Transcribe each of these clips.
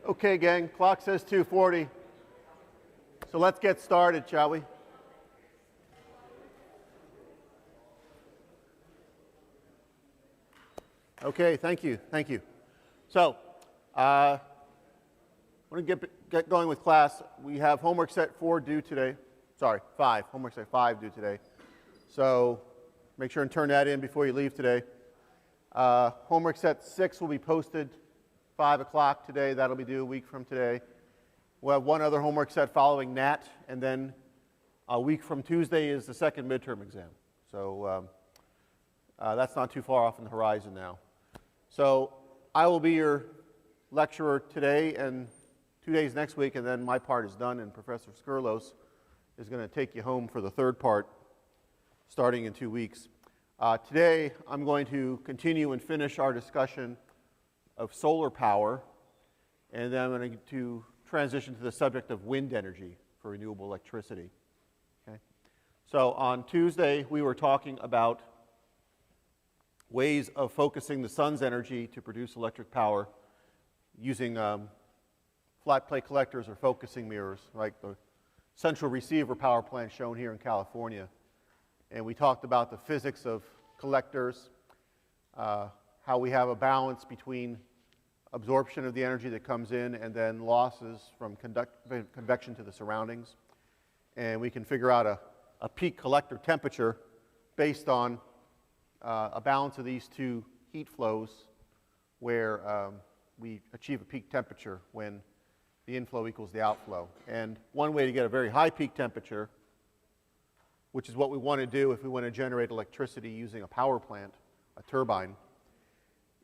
Okay, gang, clock says 2:40. So let's get started, shall we? Okay, thank you. So, we're going to get going with class. We have homework set 4 due today. Sorry, 5. Homework set 5 due today. So, make sure and turn that in before you leave today. Homework set 6 will be posted 5 o'clock today. That'll be due a week from today. We'll have one other homework set following that, and then a week from Tuesday is the second midterm exam. So that's not too far off on the horizon now. So I will be your lecturer today and 2 days next week, and then my part is done, and Professor Skurlos is going to take you home for the third part starting in 2 weeks. Today I'm going to continue and finish our discussion of solar power, and then I'm going to transition to the subject of wind energy for renewable electricity. Okay? So on Tuesday we were talking about ways of focusing the sun's energy to produce electric power using flat plate collectors or focusing mirrors, like the central receiver power plant shown here in California. And we talked about the physics of collectors, how we have a balance between absorption of the energy that comes in and then losses from convection to the surroundings. And we can figure out a peak collector temperature based on a balance of these two heat flows where we achieve a peak temperature when the inflow equals the outflow. And one way to get a very high peak temperature, which is what we want to do if we want to generate electricity using a power plant, a turbine,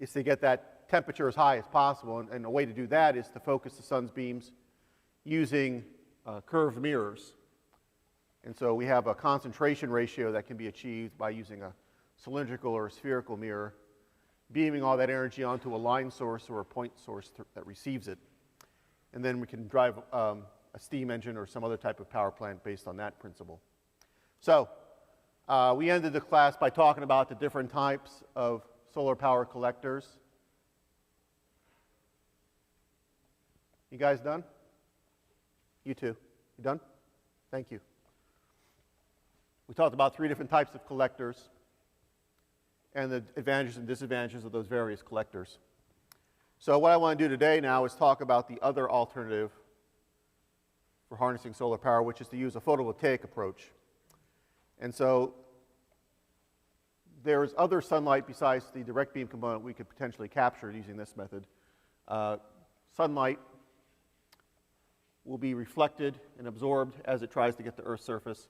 is to get that temperature as high as possible. And a way to do that is to focus the sun's beams using curved mirrors. And so we have a concentration ratio that can be achieved by using a cylindrical or a spherical mirror, beaming all that energy onto a line source or a point source that receives it. And then we can drive a steam engine or some other type of power plant based on that principle. So we ended the class by talking about the different types of solar power collectors. You guys done? You too. You done? Thank you. We talked about 3 different types of collectors and the advantages and disadvantages of those various collectors. So what I want to do today now is talk about the other alternative for harnessing solar power, which is to use a photovoltaic approach. And so there's other sunlight besides the direct beam component we could potentially capture using this method. Sunlight will be reflected and absorbed as it tries to get to Earth's surface.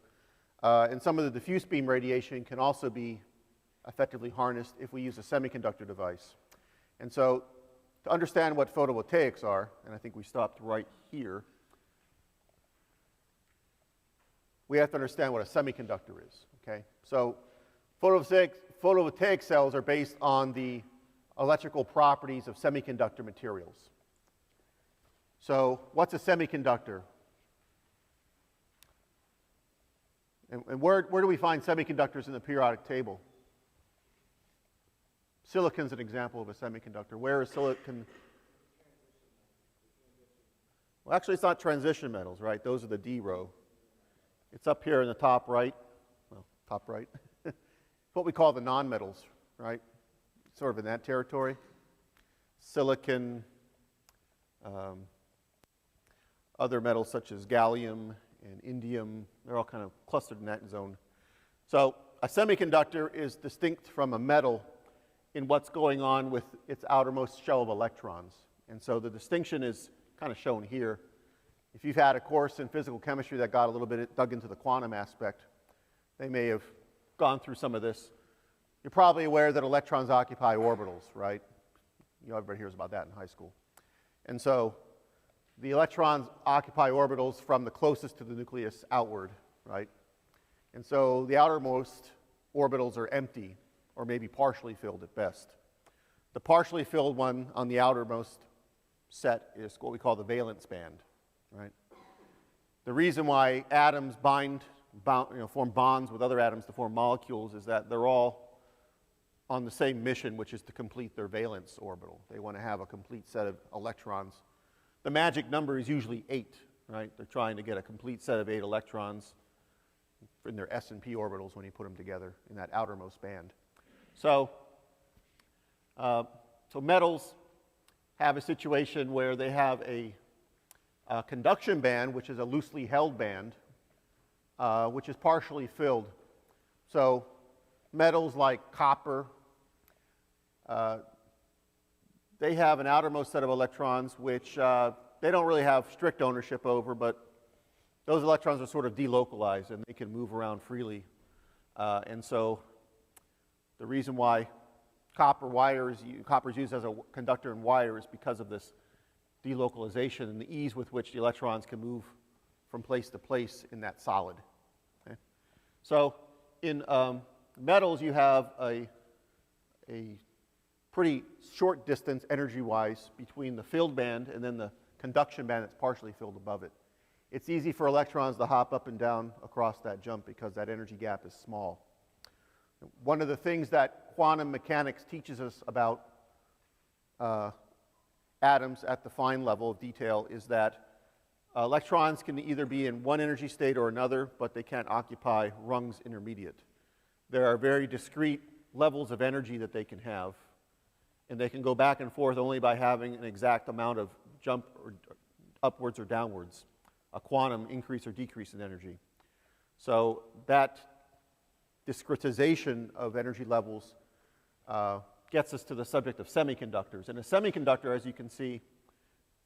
And some of the diffuse beam radiation can also be effectively harnessed if we use a semiconductor device. And so to understand what photovoltaics are, and I think we stopped right here, we have to understand what a semiconductor is. Okay? So photovoltaic cells are based on the electrical properties of semiconductor materials. So what's a semiconductor? And where do we find semiconductors in the periodic table? Silicon's an example of a semiconductor. Where is silicon? Well, actually, it's not transition metals, right? Those are the D row. It's up here in the top right. Well, top right. What we call the nonmetals, right? Sort of in that territory. Silicon, other metals such as gallium and indium, they're all kind of clustered in that zone. So a semiconductor is distinct from a metal in what's going on with its outermost shell of electrons. And so the distinction is kind of shown here. If you've had a course in physical chemistry that got a little bit dug into the quantum aspect, they may have gone through some of this. You're probably aware that electrons occupy orbitals, right? You know, everybody hears about that in high school. And so the electrons occupy orbitals from the closest to the nucleus outward, right? And so the outermost orbitals are empty, or maybe partially filled at best. The partially filled one on the outermost set is what we call the valence band, right? The reason why atoms form bonds with other atoms to form molecules is that they're all on the same mission, which is to complete their valence orbital. They want to have a complete set of electrons. The magic number is usually 8, right? They're trying to get a complete set of 8 electrons in their s and p orbitals when you put them together in that outermost band. So metals have a situation where they have a conduction band, which is a loosely held band, which is partially filled. So metals like copper, they have an outermost set of electrons which they don't really have strict ownership over, but those electrons are sort of delocalized and they can move around freely. And so the reason why copper is used as a conductor in wire is because of this delocalization and the ease with which the electrons can move from place to place in that solid. Okay? So in metals, you have a pretty short distance energy-wise between the filled band and then the conduction band that's partially filled above it. It's easy for electrons to hop up and down across that jump because that energy gap is small. One of the things that quantum mechanics teaches us about atoms at the fine level of detail is that electrons can either be in one energy state or another, but they can't occupy rungs intermediate. There are very discrete levels of energy that they can have, and they can go back and forth only by having an exact amount of jump or upwards or downwards, a quantum increase or decrease in energy. So that discretization of energy levels gets us to the subject of semiconductors. And a semiconductor, as you can see,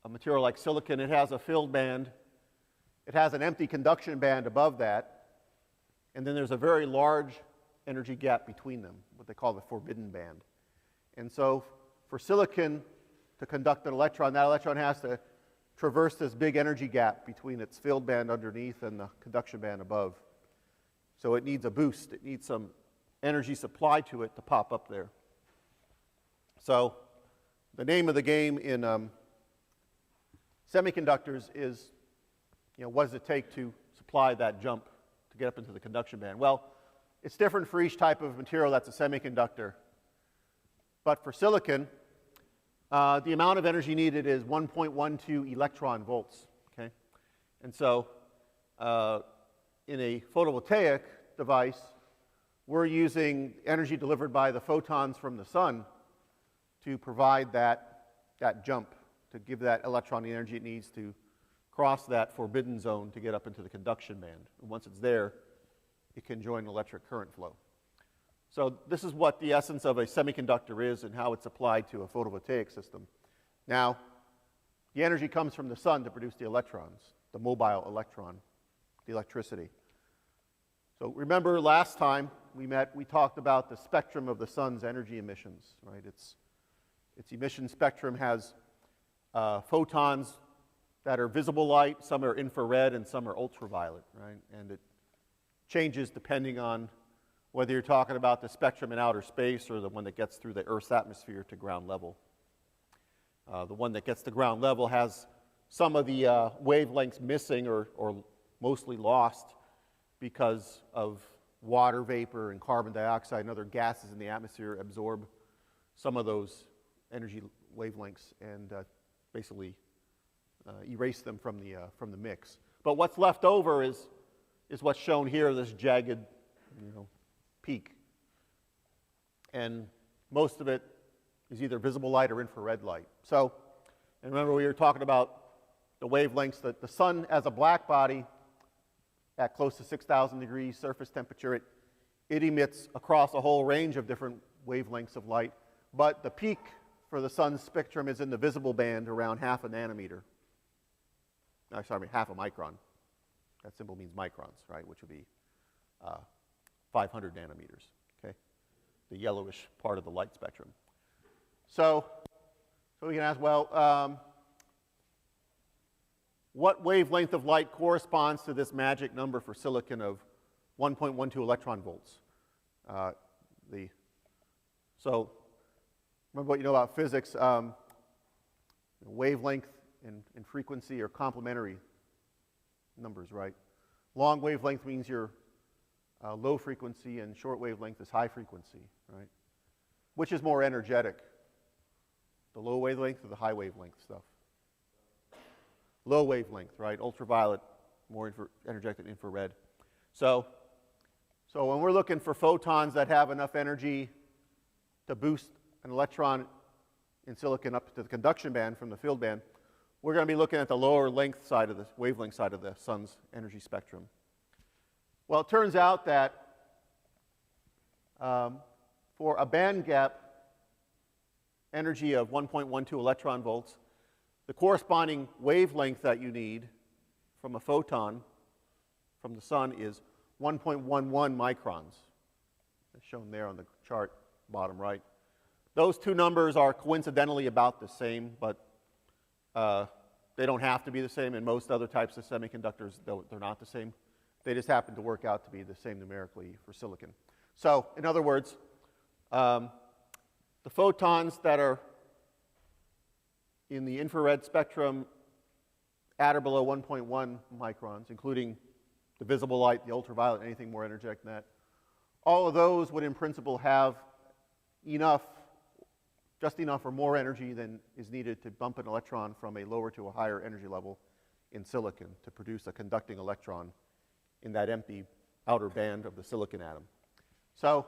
a material like silicon, it has a filled band, it has an empty conduction band above that, and then there's a very large energy gap between them, what they call the forbidden band. And so for silicon to conduct an electron, that electron has to traverse this big energy gap between its filled band underneath and the conduction band above. So it needs a boost. It needs some energy supply to it to pop up there. So the name of the game in semiconductors is, what does it take to supply that jump to get up into the conduction band? Well, it's different for each type of material that's a semiconductor. But for silicon, the amount of energy needed is 1.12 electron volts. Okay? And so in a photovoltaic device, we're using energy delivered by the photons from the sun to provide that jump, to give that electron the energy it needs to cross that forbidden zone to get up into the conduction band. And once it's there, it can join electric current flow. So this is what the essence of a semiconductor is and how it's applied to a photovoltaic system. Now, the energy comes from the sun to produce the electrons, the mobile electron, the electricity. So remember last time we met, we talked about the spectrum of the sun's energy emissions, right? Its emission spectrum has photons that are visible light, some are infrared, and some are ultraviolet, right? And it changes depending on whether you're talking about the spectrum in outer space or the one that gets through the Earth's atmosphere to ground level. The one that gets to ground level has some of the wavelengths missing or mostly lost because of water vapor and carbon dioxide and other gases in the atmosphere absorb some of those energy wavelengths and basically erase them from the mix. But what's left over is what's shown here, this jagged, peak. And most of it is either visible light or infrared light. So, and remember we were talking about the wavelengths that the sun as a black body at close to 6,000 degrees surface temperature, it emits across a whole range of different wavelengths of light. But the peak for the sun's spectrum is in the visible band around half a nanometer. No, sorry, half a micron. That symbol means microns, right, which would be 500 nanometers, okay? The yellowish part of the light spectrum. So we can ask, well, what wavelength of light corresponds to this magic number for silicon of 1.12 electron volts? So remember what you know about physics. Wavelength and frequency are complementary numbers, right? Long wavelength means you're low frequency, and short wavelength is high frequency, right? Which is more energetic, the low wavelength or the high wavelength stuff? Low wavelength, right? Ultraviolet, more energetic than infrared. So when we're looking for photons that have enough energy to boost an electron in silicon up to the conduction band from the field band, we're going to be looking at the lower length side of the wavelength side of the sun's energy spectrum. Well, it turns out that for a band gap energy of 1.12 electron volts, the corresponding wavelength that you need from a photon from the sun is 1.11 microns, as shown there on the chart, bottom right. Those two numbers are coincidentally about the same, but they don't have to be the same. In most other types of semiconductors, they're not the same. They just happen to work out to be the same numerically for silicon. So, in other words, the photons that are in the infrared spectrum at or below 1.1 microns, including the visible light, the ultraviolet, anything more energetic than that, all of those would in principle have enough, just enough or more energy than is needed to bump an electron from a lower to a higher energy level in silicon to produce a conducting electron in that empty outer band of the silicon atom. So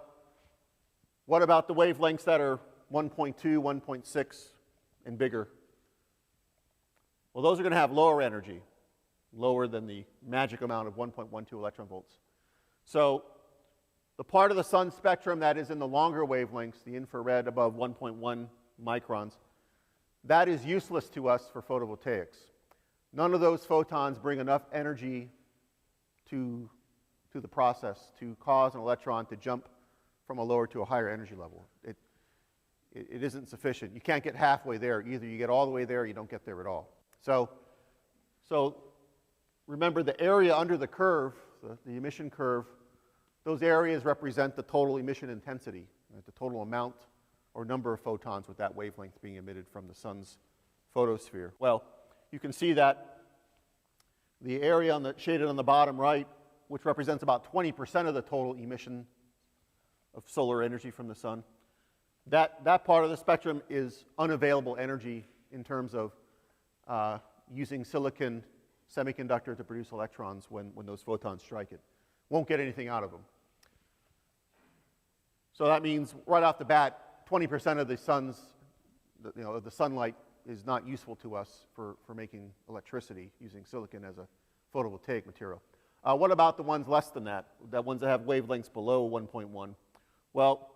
what about the wavelengths that are 1.2, 1.6 and bigger? Well, those are going to have lower energy, lower than the magic amount of 1.12 electron volts. So the part of the sun spectrum that is in the longer wavelengths, the infrared above 1.1 microns, that is useless to us for photovoltaics. None of those photons bring enough energy to the process to cause an electron to jump from a lower to a higher energy level. It isn't sufficient. You can't get halfway there. Either you get all the way there or you don't get there at all. So remember the area under the curve, the emission curve, those areas represent the total emission intensity, right? The total amount or number of photons with that wavelength being emitted from the sun's photosphere. Well, you can see that the area shaded on the bottom right, which represents about 20% of the total emission of solar energy from the sun, that part of the spectrum is unavailable energy in terms of using silicon semiconductor to produce electrons when those photons strike it. Won't get anything out of them. So that means right off the bat, 20% of the the sunlight is not useful to us for making electricity using silicon as a photovoltaic material. What about the ones less than that, the ones that have wavelengths below 1.1? Well,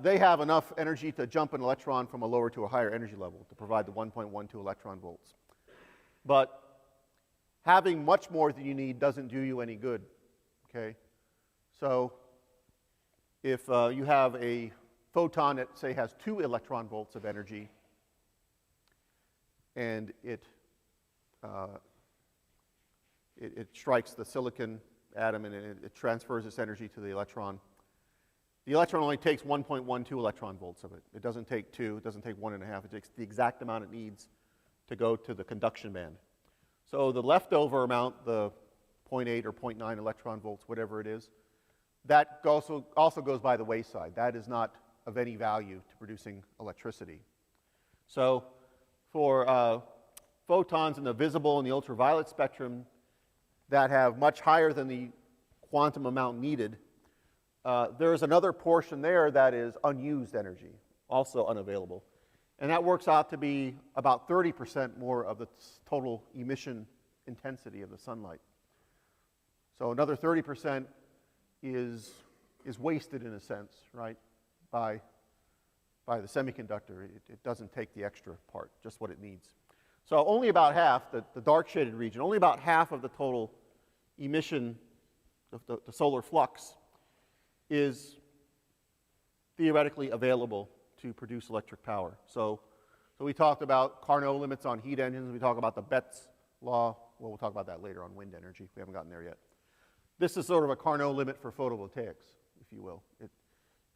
they have enough energy to jump an electron from a lower to a higher energy level to provide the 1.12 electron volts. But having much more than you need doesn't do you any good, okay? So if you have a photon that, say, has 2 electron volts of energy, and it strikes the silicon atom and it transfers its energy to the electron only takes 1.12 electron volts of it. It doesn't take 2, it doesn't take 1.5, it takes the exact amount it needs to go to the conduction band. So the leftover amount, the 0.8 or 0.9 electron volts, whatever it is, that also goes by the wayside. That is not of any value to producing electricity. So for photons in the visible and the ultraviolet spectrum that have much higher than the quantum amount needed, there's another portion there that is unused energy, also unavailable. And that works out to be about 30% more of the total emission intensity of the sunlight. So another 30% is wasted in a sense, right, by the semiconductor. It doesn't take the extra part, just what it needs. So only about half, the dark shaded region, only about half of the total emission, the solar flux, is theoretically available to produce electric power. So we talked about Carnot limits on heat engines. We talk about the Betz law. Well, we'll talk about that later on wind energy. We haven't gotten there yet. This is sort of a Carnot limit for photovoltaics, if you will.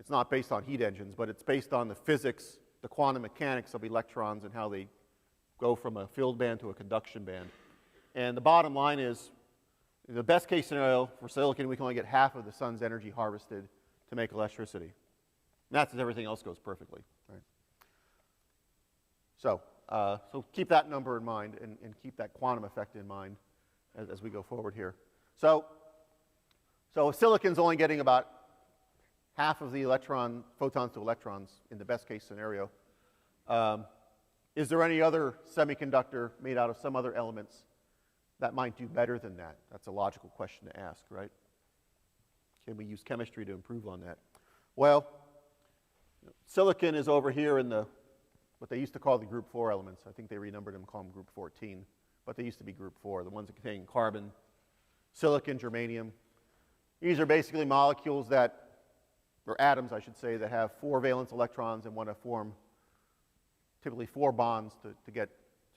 It's not based on heat engines, but it's based on the physics, the quantum mechanics of electrons and how they go from a filled band to a conduction band. And the bottom line is, in the best case scenario for silicon, we can only get half of the sun's energy harvested to make electricity. And that's if everything else goes perfectly. Right? So keep that number in mind and keep that quantum effect in mind as we go forward here. So if silicon's only getting about half of the photons to electrons in the best case scenario, is there any other semiconductor made out of some other elements that might do better than that? That's a logical question to ask, right? Can we use chemistry to improve on that? Well, silicon is over here in what they used to call the group 4 elements. I think they renumbered them and called them group 14, but they used to be group 4, the ones that contain carbon, silicon, germanium. These are basically molecules or atoms, I should say, that have 4 valence electrons and want to form typically 4 bonds to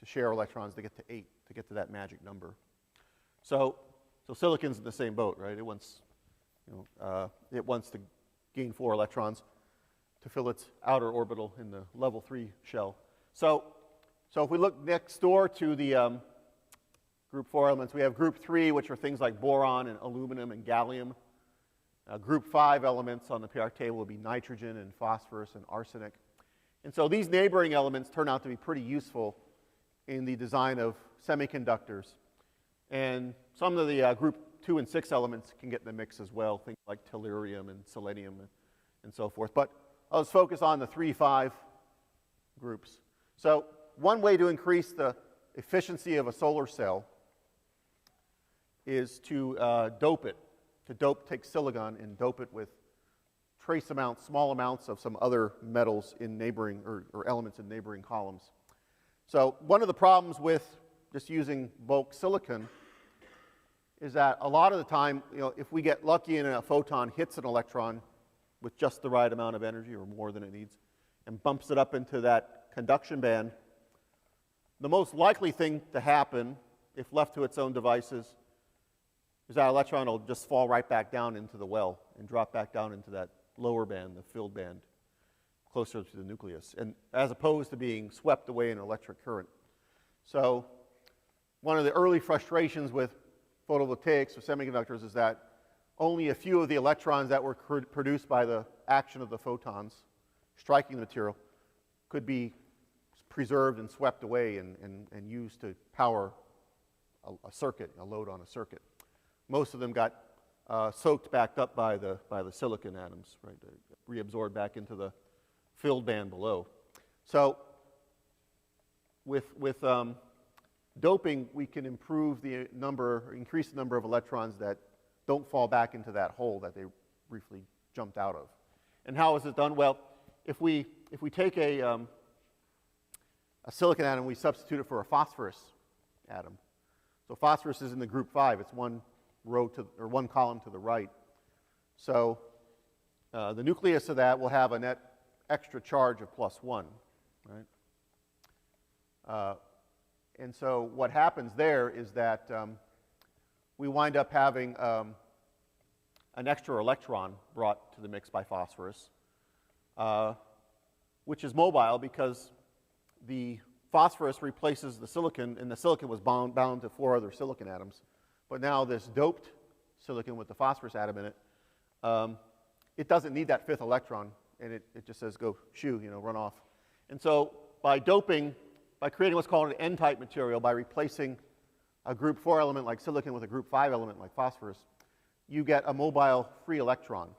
share electrons to get to 8, to get to that magic number. So silicon's in the same boat, right? It wants to gain 4 electrons to fill its outer orbital in the level 3 shell. So if we look next door to the group 4 elements, we have group 3, which are things like boron and aluminum and gallium. Group 5 elements on the periodic table would be nitrogen and phosphorus and arsenic. And so these neighboring elements turn out to be pretty useful in the design of semiconductors. And some of the group 2 and 6 elements can get in the mix as well, things like tellurium and selenium and so forth. But I'll just focus on the 3, 5 groups. So one way to increase the efficiency of a solar cell is to dope it. Take silicon and dope it with trace amounts, small amounts of some other metals in neighboring, or elements in neighboring columns. So one of the problems with just using bulk silicon is that a lot of the time, if we get lucky and a photon hits an electron with just the right amount of energy or more than it needs and bumps it up into that conduction band, the most likely thing to happen, if left to its own devices, is that electron will just fall right back down into the well and drop back down into that lower band, the filled band, closer to the nucleus, and as opposed to being swept away in an electric current. So one of the early frustrations with photovoltaics or semiconductors is that only a few of the electrons that were produced by the action of the photons striking the material could be preserved and swept away and used to power a circuit, a load on a circuit. Most of them got soaked back up by the silicon atoms, right? Reabsorbed back into the filled band below. So with doping, we can increase the number of electrons that don't fall back into that hole that they briefly jumped out of. And how is it done? Well, if we take a silicon atom, we substitute it for a phosphorus atom. So phosphorus is in the group 5. It's one column to the right. So the nucleus of that will have a net extra charge of +1, right? And so what happens there is that we wind up having an extra electron brought to the mix by phosphorus, which is mobile because the phosphorus replaces the silicon, and the silicon was bound to 4 other silicon atoms. But now this doped silicon with the phosphorus atom in it, it doesn't need that 5th electron, and it just says go shoo, run off. And so by doping, by creating what's called an N-type material, by replacing a group 4 element like silicon with a group 5 element like phosphorus, you get a mobile free electron.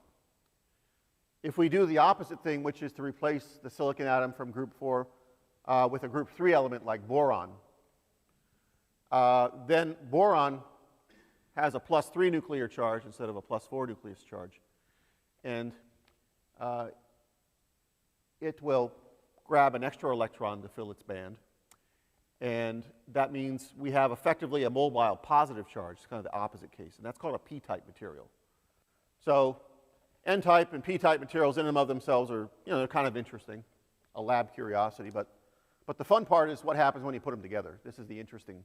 If we do the opposite thing, which is to replace the silicon atom from group 4 with a group 3 element like boron, then boron has a +3 nuclear charge instead of a +4 nucleus charge. And it will grab an extra electron to fill its band. And that means we have effectively a mobile positive charge. It's kind of the opposite case. And that's called a p-type material. So N-type and p-type materials in and of themselves are, they're kind of interesting, a lab curiosity. But the fun part is what happens when you put them together. This is the interesting,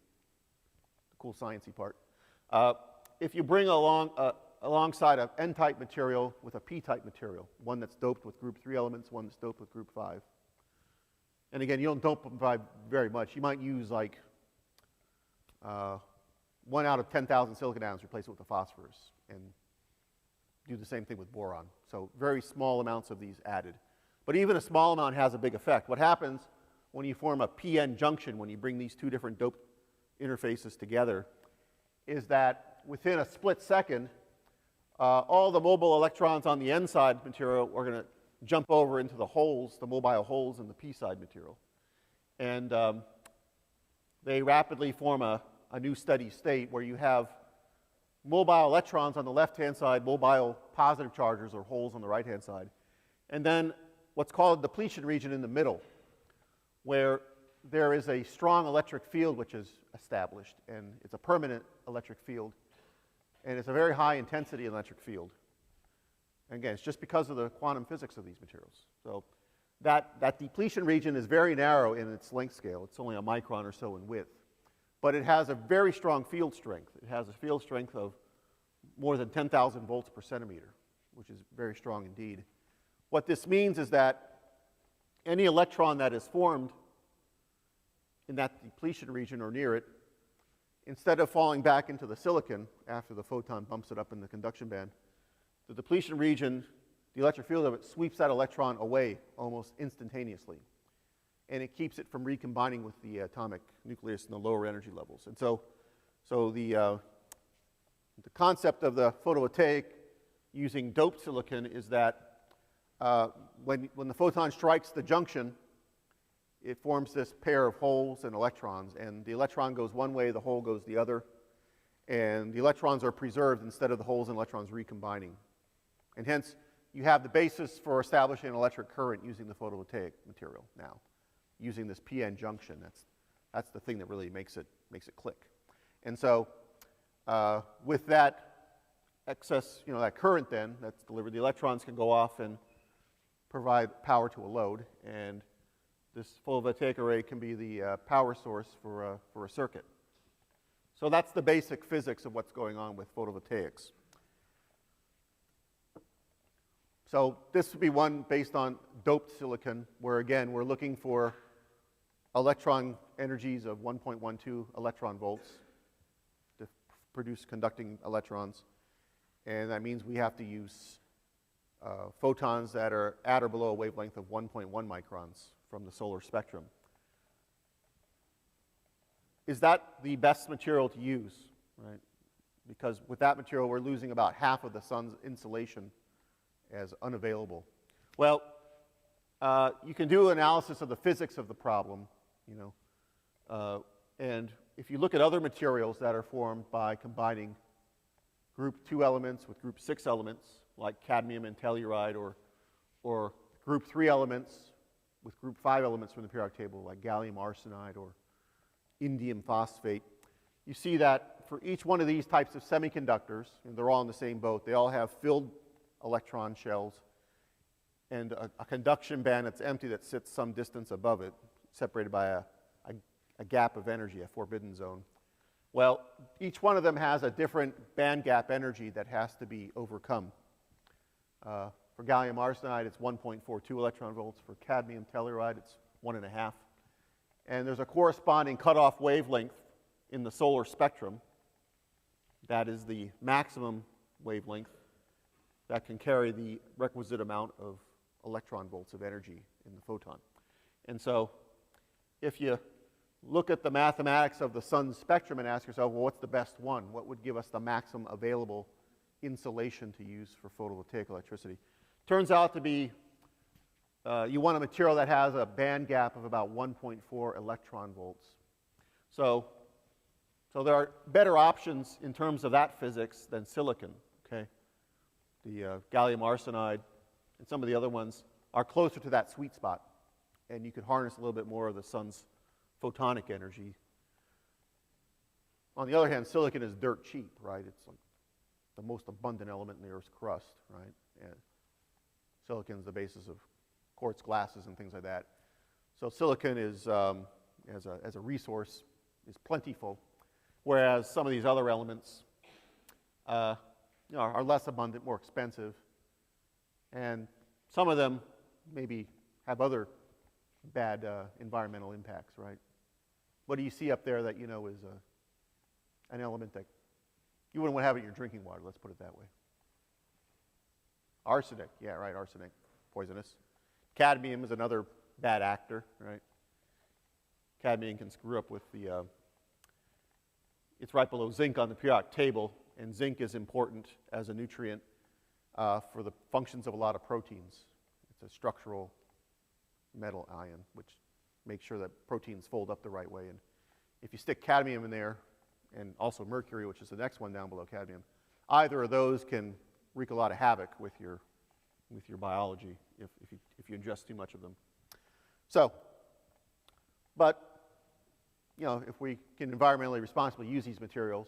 cool sciencey part. If you bring along alongside an N-type material with a P-type material, one that's doped with group 3 elements, one that's doped with group 5. And again, you don't dope them by very much. You might use like 1 out of 10,000 silicon atoms, replace it with a phosphorus, and do the same thing with boron. So very small amounts of these added. But even a small amount has a big effect. What happens when you form a PN junction, when you bring these two different doped interfaces together, is that within a split second, all the mobile electrons on the N-side material are going to jump over into the holes, the mobile holes in the P-side material. And they rapidly form a new steady state where you have mobile electrons on the left-hand side, mobile positive charges or holes on the right-hand side, and then what's called a depletion region in the middle, where there is a strong electric field which is established, and it's a permanent electric field, and it's a very high intensity electric field. And again, it's just because of the quantum physics of these materials. So that depletion region is very narrow in its length scale. It's only a micron or so in width. But it has a very strong field strength. It has a field strength of more than 10,000 volts per centimeter, which is very strong indeed. What this means is that any electron that is formed in that depletion region or near it, instead of falling back into the silicon after the photon bumps it up in the conduction band, the depletion region, the electric field of it, sweeps that electron away almost instantaneously. And it keeps it from recombining with the atomic nucleus in the lower energy levels. And so the concept of the photovoltaic using doped silicon is that when the photon strikes the junction, it forms this pair of holes and electrons. And the electron goes one way, the hole goes the other. And the electrons are preserved instead of the holes and electrons recombining. And hence, you have the basis for establishing an electric current using the photovoltaic material now, using this PN junction. That's the thing that really makes it click. And so with that excess, that current then that's delivered, the electrons can go off and provide power to a load, and this photovoltaic array can be the power source for a circuit. So that's the basic physics of what's going on with photovoltaics. So this would be one based on doped silicon, where again we're looking for electron energies of 1.12 electron volts to produce conducting electrons. And that means we have to use photons that are at or below a wavelength of 1.1 microns from the solar spectrum. Is that the best material to use, right? Because with that material, we're losing about half of the sun's insolation as unavailable. Well, you can do analysis of the physics of the problem, and if you look at other materials that are formed by combining group 2 elements with group 6 elements, like cadmium and telluride, or group 3 elements with group 5 elements from the periodic table, like gallium arsenide or indium phosphate, you see that for each one of these types of semiconductors, and they're all in the same boat, they all have filled electron shells and a conduction band that's empty that sits some distance above it, separated by a gap of energy, a forbidden zone. Well, each one of them has a different band gap energy that has to be overcome. For gallium arsenide, it's 1.42 electron volts. For cadmium telluride, it's 1.5. And there's a corresponding cutoff wavelength in the solar spectrum. That is the maximum wavelength that can carry the requisite amount of electron volts of energy in the photon. And so if you look at the mathematics of the sun's spectrum and ask yourself, well, what's the best one? What would give us the maximum available insulation to use for photovoltaic electricity? Turns out to be you want a material that has a band gap of about 1.4 electron volts. So there are better options in terms of that physics than silicon, okay? The gallium arsenide and some of the other ones are closer to that sweet spot, and you could harness a little bit more of the sun's photonic energy. On the other hand, silicon is dirt cheap, right? It's like the most abundant element in the Earth's crust, right? And silicon is the basis of quartz glasses and things like that. So silicon is, as a resource, is plentiful, whereas some of these other elements are less abundant, more expensive, and some of them maybe have other bad environmental impacts, right? What do you see up there that you know is an element that you wouldn't want to have in your drinking water, let's put it that way? Arsenic, yeah, right, arsenic, poisonous. Cadmium is another bad actor, right? Cadmium can screw up with the, it's right below zinc on the periodic table, and zinc is important as a nutrient for the functions of a lot of proteins. It's a structural metal ion, which makes sure that proteins fold up the right way. And if you stick cadmium in there, and also mercury, which is the next one down below cadmium, either of those can wreak a lot of havoc with your biology if you ingest too much of them. So, but you know, if we can environmentally responsibly use these materials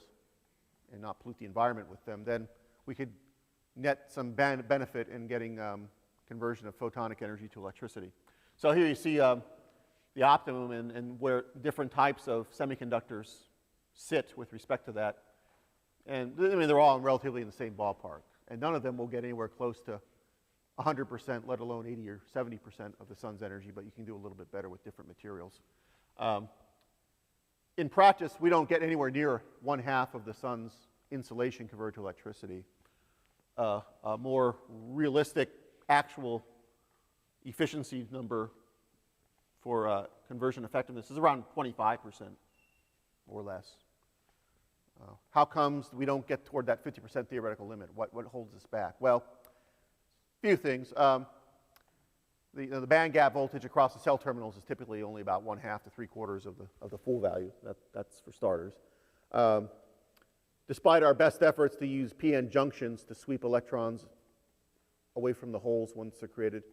and not pollute the environment with them, then we could net some benefit in getting conversion of photonic energy to electricity. So here you see the optimum and where different types of semiconductors sit with respect to that. And I mean, they're all relatively in the same ballpark. And none of them will get anywhere close to 100%, let alone 80 or 70% of the sun's energy, but you can do a little bit better with different materials. In practice, we don't get anywhere near 1/2 of the sun's insolation converted to electricity. A more realistic actual efficiency number for conversion effectiveness is around 25% or less. How comes we don't get toward that 50% theoretical limit? What holds us back? Well, a few things. The band gap voltage across the cell terminals is typically only about 1/2 to 3/4 of the full value. That's for starters. Despite our best efforts to use p-n junctions to sweep electrons away from the holes once they're created,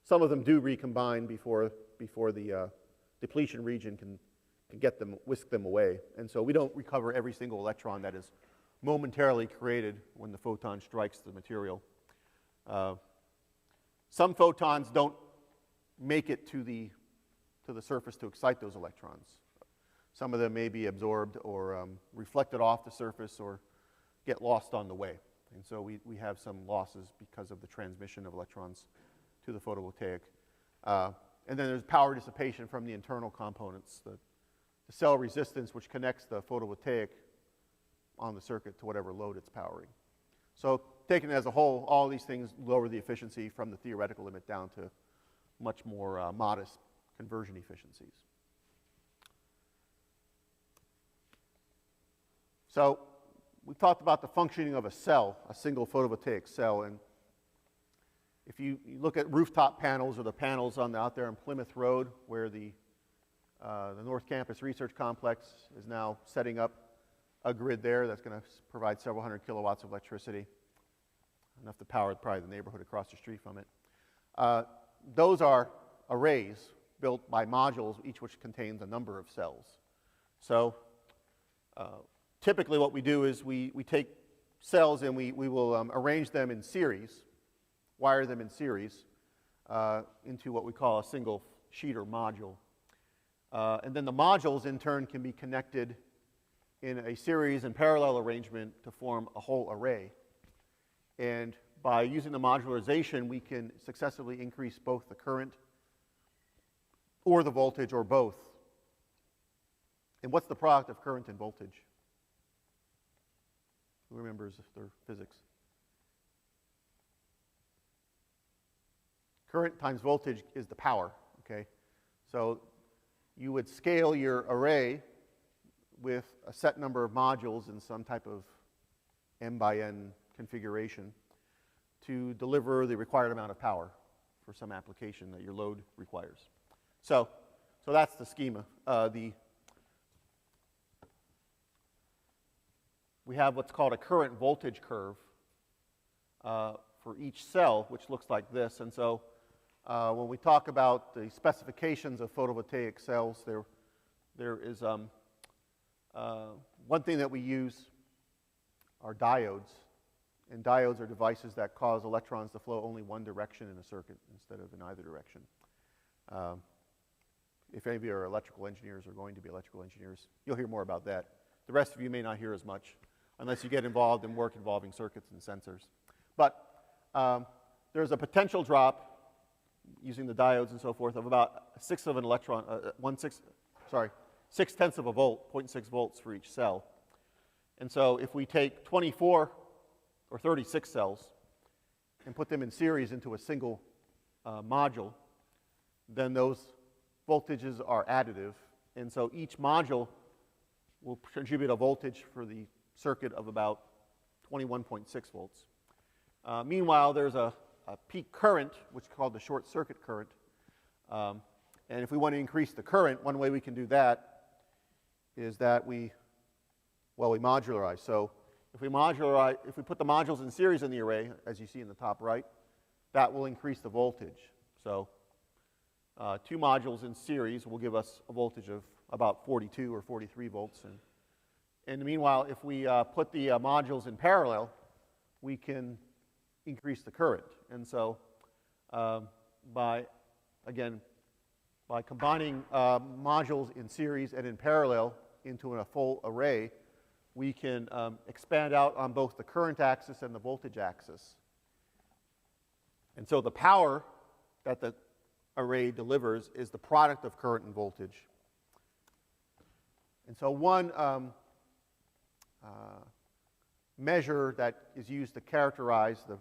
some of them do recombine before the depletion region can whisk them away. And so we don't recover every single electron that is momentarily created when the photon strikes the material. Some photons don't make it to the surface to excite those electrons. Some of them may be absorbed or reflected off the surface or get lost on the way. And so we have some losses because of the transmission of electrons to the photovoltaic. And then there's power dissipation from the internal components, the cell resistance which connects the photovoltaic on the circuit to whatever load it's powering. So taken as a whole, all these things lower the efficiency from the theoretical limit down to much more modest conversion efficiencies. So we talked about the functioning of a cell, a single photovoltaic cell, and if you look at rooftop panels or the panels out there on Plymouth Road, where the North Campus Research Complex is now setting up a grid there that's going to provide several hundred kilowatts of electricity, enough to power probably the neighborhood across the street from it. Those are arrays built by modules, each which contains a number of cells. So typically what we do is we take cells and we will arrange them in series, wire them in series into what we call a single sheet or module. And then the modules in turn can be connected in a series and parallel arrangement to form a whole array. And by using the modularization, we can successively increase both the current or the voltage or both. And what's the product of current and voltage? Who remembers their physics? Current times voltage is the power, okay? So you would scale your array with a set number of modules in some type of m by n configuration to deliver the required amount of power for some application that your load requires. So that's the schema. We have what's called a current voltage curve for each cell, which looks like this. And so when we talk about the specifications of photovoltaic cells, there is one thing that we use are diodes. And diodes are devices that cause electrons to flow only one direction in a circuit instead of in either direction. If any of you are electrical engineers or going to be electrical engineers, you'll hear more about that. The rest of you may not hear as much. unless you get involved in work involving circuits and sensors. But there's a potential drop using the diodes and so forth of about a sixth of an electron, 6/10 of a volt, 0.6 volts for each cell. And so if we take 24 or 36 cells and put them in series into a single module, then those voltages are additive. And so each module will contribute a voltage for the circuit of about 21.6 volts. Meanwhile, there's a peak current, which is called the short circuit current. And if we want to increase the current, one way we can do that is that we modularize. So if we put the modules in series in the array, as you see in the top right, that will increase the voltage. So 2 modules in series will give us a voltage of about 42 or 43 volts. And meanwhile, if we put the modules in parallel, we can increase the current. And so by combining modules in series and in parallel into a full array, we can expand out on both the current axis and the voltage axis. And so the power that the array delivers is the product of current and voltage. And so one measure that is used to characterize the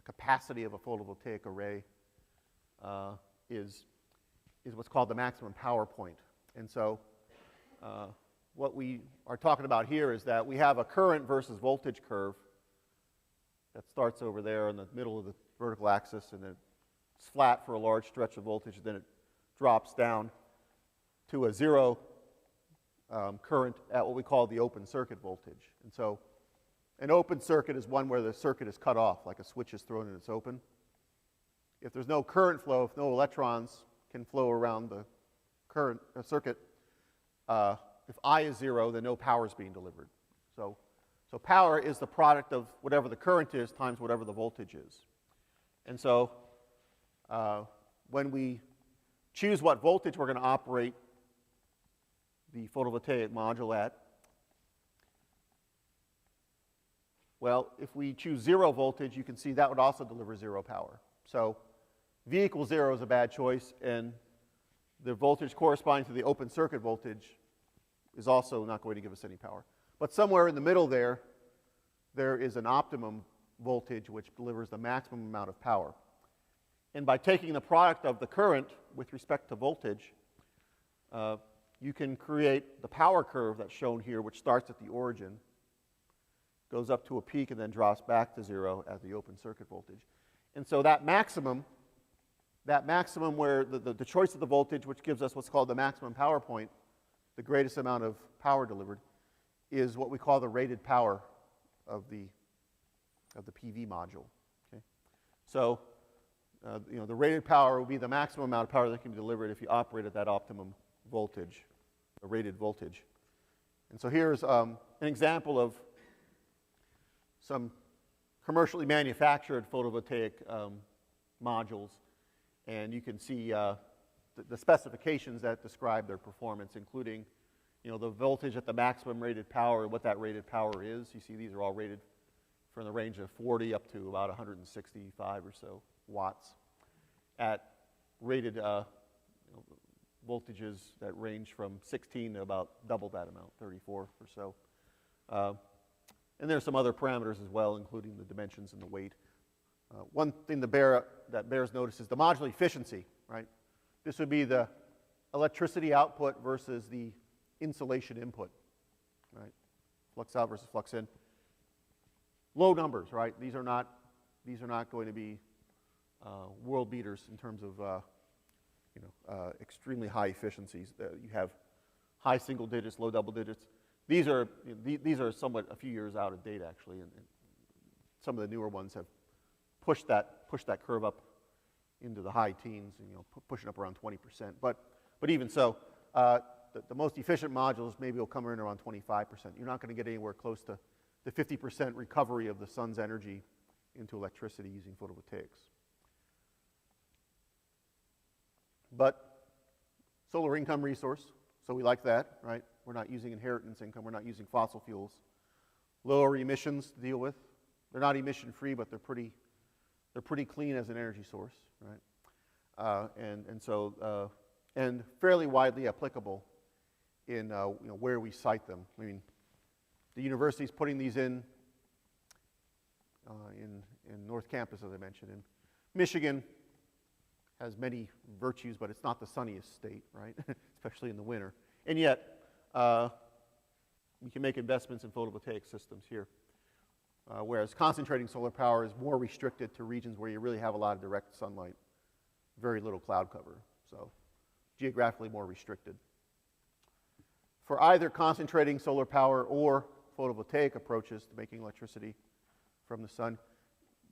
capacity of a photovoltaic array is what's called the maximum power point. And so what we are talking about here is that we have a current versus voltage curve that starts over there in the middle of the vertical axis, and then it's flat for a large stretch of voltage, and then it drops down to a zero current at what we call the open circuit voltage. And so an open circuit is one where the circuit is cut off, like a switch is thrown and it's open. If there's no current flow, if no electrons can flow around the current circuit, if I is 0, then no power is being delivered. So power is the product of whatever the current is times whatever the voltage is. And so when we choose what voltage we're going to operate the photovoltaic module at, well, if we choose 0 voltage, you can see that would also deliver 0 power. So V equals 0 is a bad choice, and the voltage corresponding to the open circuit voltage is also not going to give us any power. But somewhere in the middle there is an optimum voltage which delivers the maximum amount of power. And by taking the product of the current with respect to voltage, you can create the power curve that's shown here, which starts at the origin, goes up to a peak, and then drops back to 0 at the open circuit voltage. And so that maximum where the choice of the voltage, which gives us what's called the maximum power point, the greatest amount of power delivered, is what we call the rated power of the PV module. Okay? So the rated power will be the maximum amount of power that can be delivered if you operate at that optimum voltage, a rated voltage. And so here's an example of some commercially manufactured photovoltaic modules, and you can see the specifications that describe their performance, including the voltage at the maximum rated power and what that rated power is. You see these are all rated from the range of 40 up to about 165 or so watts at rated voltages that range from 16 to about double that amount, 34 or so. And there's some other parameters as well, including the dimensions and the weight. One thing that bears notice is the module efficiency, right? This would be the electricity output versus the insulation input, right? Flux out versus flux in. Low numbers, right? These are not going to be world beaters in terms of extremely high efficiencies. You have high single digits, low double digits. These are somewhat a few years out of date, actually, and some of the newer ones have pushed that curve up into the high teens, pushing up around 20%. But even so, the most efficient modules maybe will come in around 25%. You're not going to get anywhere close to the 50% recovery of the sun's energy into electricity using photovoltaics. But solar income resource, so we like that, right? We're not using inheritance income. We're not using fossil fuels. lower emissions to deal with. They're not emission-free, but they're pretty clean as an energy source, right? And fairly widely applicable in where we site them. I mean, the university's putting these in North Campus, as I mentioned. And Michigan has many virtues, but it's not the sunniest state, right? Especially in the winter. And yet, we can make investments in photovoltaic systems here. Whereas concentrating solar power is more restricted to regions where you really have a lot of direct sunlight, very little cloud cover. So geographically more restricted. For either concentrating solar power or photovoltaic approaches to making electricity from the sun,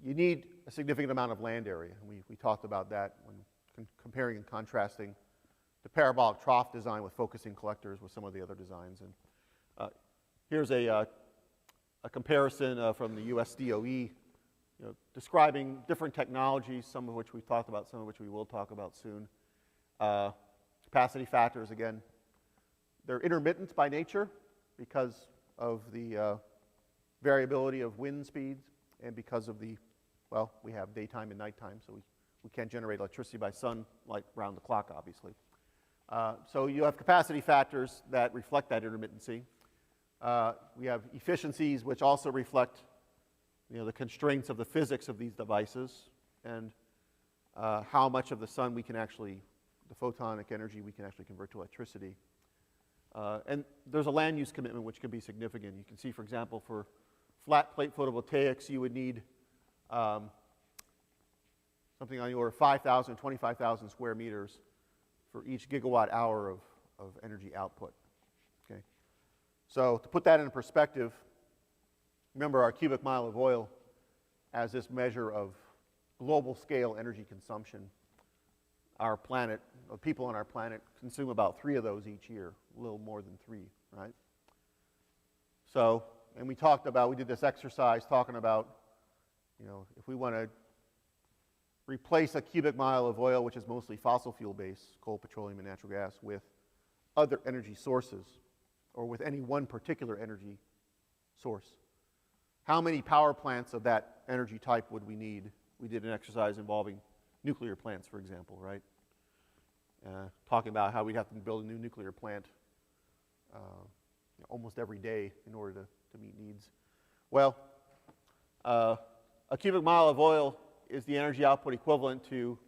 you need a significant amount of land area. And we talked about that when comparing and contrasting the parabolic trough design with focusing collectors with some of the other designs. And here's a comparison from the US DOE, describing different technologies, some of which we've talked about, some of which we will talk about soon. Capacity factors, again, they're intermittent by nature because of the variability of wind speeds and because of we have daytime and nighttime, so we can't generate electricity by sunlight round the clock, obviously. So you have capacity factors that reflect that intermittency. We have efficiencies which also reflect the constraints of the physics of these devices and how much of the sun we can actually, the photonic energy we can actually convert to electricity. And there's a land use commitment which can be significant. You can see, for example, for flat plate photovoltaics, you would need something on the order of 5,000, 25,000 square meters for each gigawatt hour of energy output. Okay. So to put that in perspective, remember our cubic mile of oil as this measure of global scale energy consumption. Our planet, the people on our planet, consume about 3 of those each year, a little more than 3, right? So, and we did this exercise talking about, if we want to replace a cubic mile of oil, which is mostly fossil fuel based, coal, petroleum, and natural gas, with other energy sources, or with any one particular energy source, how many power plants of that energy type would we need? We did an exercise involving nuclear plants, for example, right? Talking about how we'd have to build a new nuclear plant almost every day in order to meet needs. Well, a cubic mile of oil is the energy output equivalent to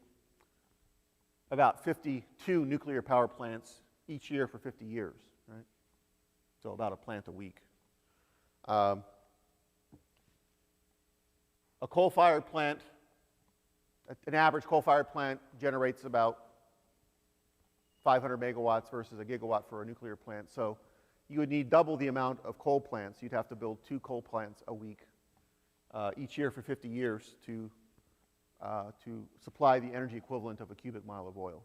about 52 nuclear power plants each year for 50 years, right? So about a plant a week. A coal-fired plant, an average coal-fired plant generates about 500 megawatts versus a gigawatt for a nuclear plant. So you would need double the amount of coal plants. You'd have to build 2 coal plants a week each year for 50 years to supply the energy equivalent of a cubic mile of oil.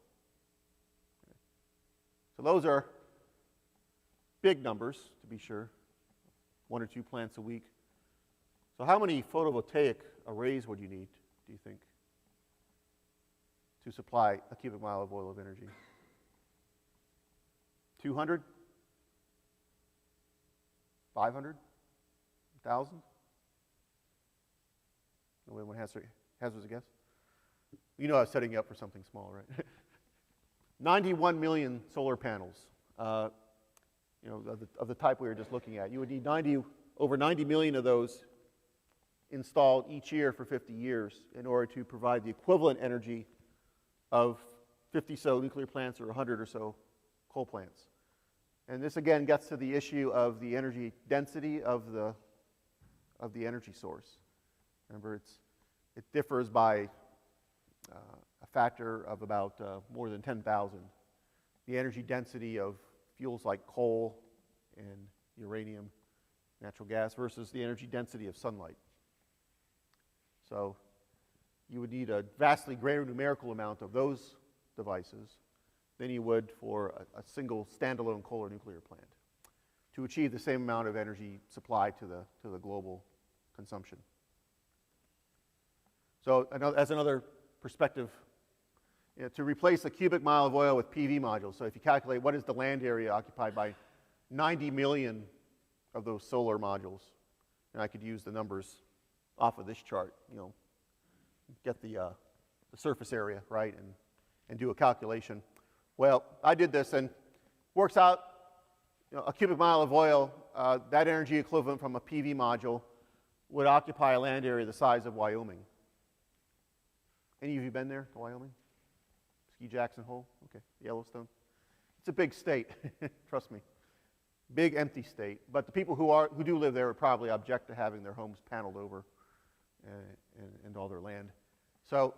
Okay. So those are big numbers, to be sure, 1 or 2 plants a week. So how many photovoltaic arrays would you need, do you think, to supply a cubic mile of oil of energy? 200? 500? 1,000? Anyone hazards a guess? You know I was setting you up for something small, right? 91 million solar panels, of the type we were just looking at. You would need over 90 million of those installed each year for 50 years in order to provide the equivalent energy of 50 so nuclear plants or 100 or so coal plants. And this again gets to the issue of the energy density of the energy source. Remember, it differs by a factor of about more than 10,000. The energy density of fuels like coal and uranium, natural gas, versus the energy density of sunlight. So you would need a vastly greater numerical amount of those devices than you would for a single standalone coal or nuclear plant to achieve the same amount of energy supply to the global consumption. So as another perspective, to replace a cubic mile of oil with PV modules, so if you calculate what is the land area occupied by 90 million of those solar modules, And I could use the numbers off of this chart, you know, get the surface area, right, and do a calculation. Well, I did this, and works out, you know, a cubic mile of oil, that energy equivalent from a PV module would occupy a land area the size of Wyoming. Any of you been there to Wyoming? Ski Jackson Hole? Okay, Yellowstone. It's a big state, trust me. Big empty state. But the people who do live there would probably object to having their homes paneled over and all their land. So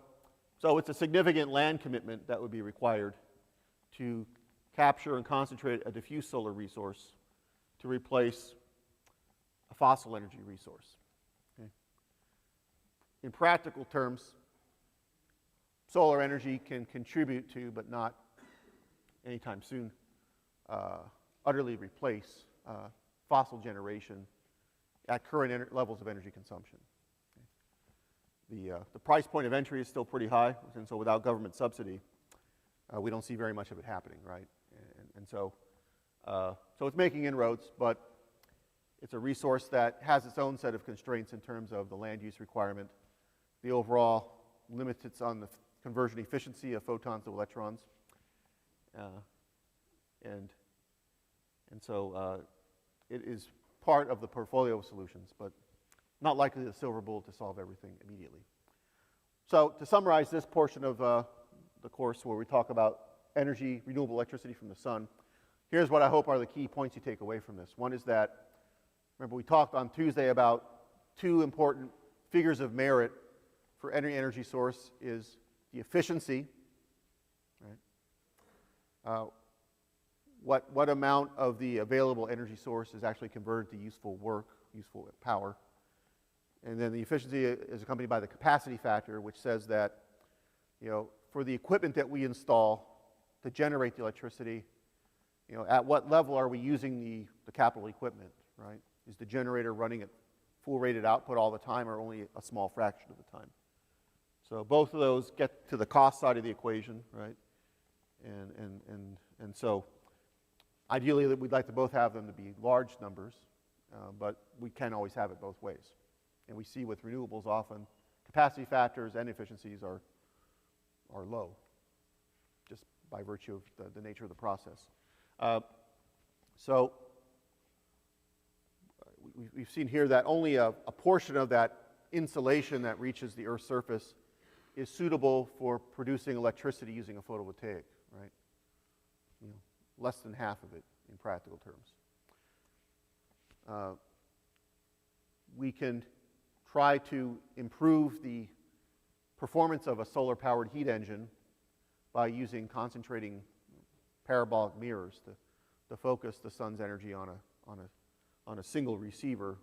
it's a significant land commitment that would be required to capture and concentrate a diffuse solar resource to replace a fossil energy resource. Okay. In practical terms, solar energy can contribute to, but not anytime soon, utterly replace fossil generation at current levels of energy consumption. Okay. The price point of entry is still pretty high, and so without government subsidy, we don't see very much of it happening, right? And so it's making inroads, but it's a resource that has its own set of constraints in terms of the land use requirement, the overall limits it's on the conversion efficiency of photons to electrons, and so it is part of the portfolio of solutions, but not likely the silver bullet to solve everything immediately. So to summarize this portion of the course where we talk about energy, renewable electricity from the sun, here's what I hope are the key points you take away from this. One is that, remember we talked on Tuesday about two important figures of merit for any energy source is the efficiency, right? What amount of the available energy source is actually converted to useful work, useful power. And then the efficiency is accompanied by the capacity factor, which says that, you know, for the equipment that we install to generate the electricity, you know, at what level are we using the capital equipment, right? Is the generator running at full rated output all the time or only a small fraction of the time? So both of those get to the cost side of the equation, right? And so ideally we'd like to both have them to be large numbers, but we can't always have it both ways. And we see with renewables often capacity factors and efficiencies are low, just by virtue of the nature of the process. So we've seen here that only a portion of that insulation that reaches the Earth's surface is suitable for producing electricity using a photovoltaic, right? You know, less than half of it in practical terms. We can try to improve the performance of a solar-powered heat engine by concentrating parabolic mirrors to focus the sun's energy on a single receiver,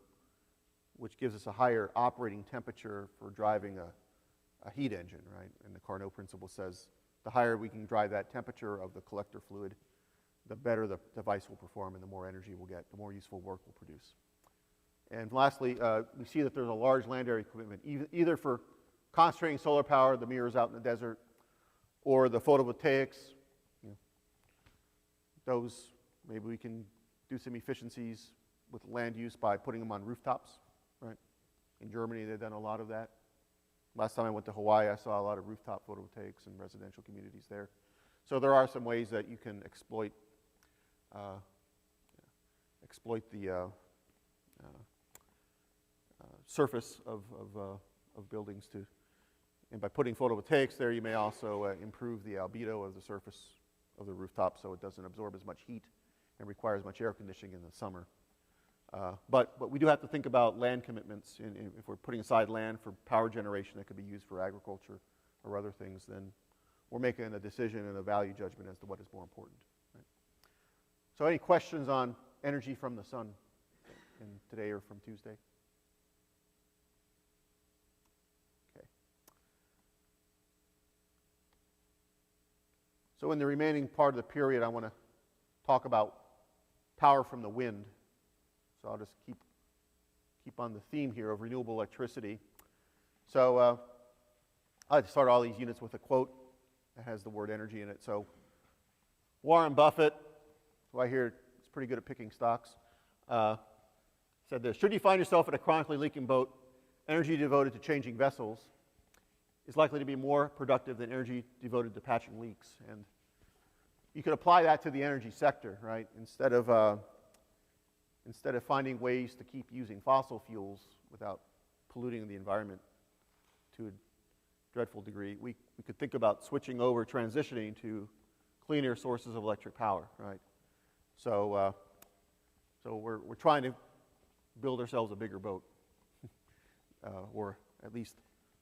which gives us a higher operating temperature for driving a heat engine, right? And the Carnot principle says the higher we can drive that temperature of the collector fluid, the better the device will perform and the more energy we'll get, the more useful work we'll produce. And lastly, we see that there's a large land area commitment, either for concentrating solar power, the mirrors out in the desert, or the photovoltaics. You know, those, maybe we can do some efficiencies with land use by putting them on rooftops, right? In Germany, they've done a lot of that. Last time I went to Hawaii, I saw a lot of rooftop photovoltaics in residential communities there. So there are some ways that you can exploit the surface of buildings and by putting photovoltaics there, you may also improve the albedo of the surface of the rooftop so it doesn't absorb as much heat and require as much air conditioning in the summer. But we do have to think about land commitments. If we're putting aside land for power generation that could be used for agriculture or other things, then we're making a decision and a value judgment as to what is more important. Right? So any questions on energy from the sun today or from Tuesday? Okay. So in the remaining part of the period, I want to talk about power from the wind. So I'll just keep on the theme here of renewable electricity. So I like to start all these units with a quote that has the word energy in it. So Warren Buffett, who I hear is pretty good at picking stocks, said this: should you find yourself in a chronically leaking boat, energy devoted to changing vessels is likely to be more productive than energy devoted to patching leaks. And you could apply that to the energy sector, right? Instead of finding ways to keep using fossil fuels without polluting the environment to a dreadful degree, we could think about switching over, transitioning to cleaner sources of electric power, right? So we're trying to build ourselves a bigger boat, or at least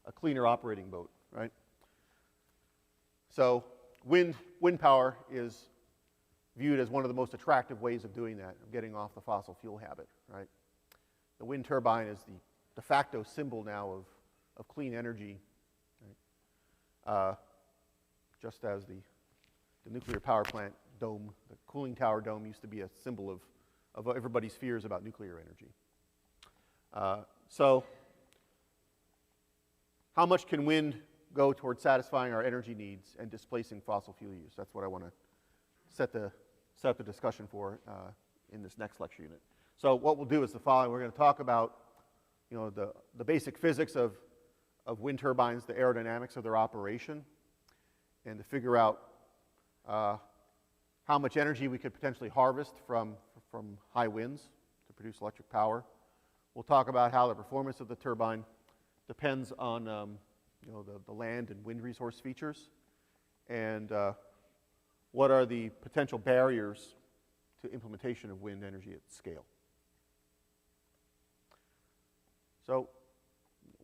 a cleaner operating boat, right? So wind power is viewed as one of the most attractive ways of doing that, of getting off the fossil fuel habit, right? The wind turbine is the de facto symbol now of clean energy, right? Just as the nuclear power plant dome, the cooling tower dome, used to be a symbol of everybody's fears about nuclear energy. So how much can wind go towards satisfying our energy needs and displacing fossil fuel use? That's what I want to set up the discussion for in this next lecture unit. So what we'll do is the following. We're going to talk about, the basic physics of wind turbines, the aerodynamics of their operation, and to figure out how much energy we could potentially harvest from high winds to produce electric power. We'll talk about how the performance of the turbine depends on the land and wind resource features, and what are the potential barriers to implementation of wind energy at scale. So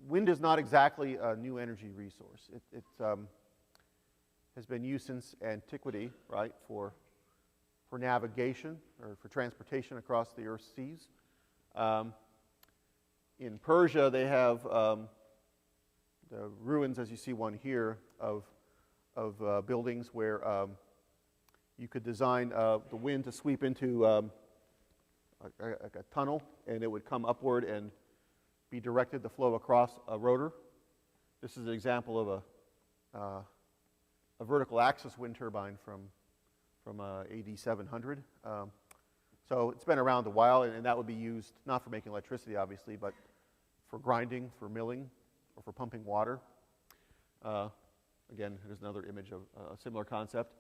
wind is not exactly a new energy resource. It has been used since antiquity, right, for navigation or for transportation across the Earth's seas. In Persia, they have the ruins, as you see one here, of buildings where you could design the wind to sweep into a tunnel, and it would come upward and be directed to flow across a rotor. This is an example of a vertical axis wind turbine from AD 700. So it's been around a while, and that would be used not for making electricity, obviously, but for grinding, for milling, or for pumping water. Again, here's another image of a similar concept.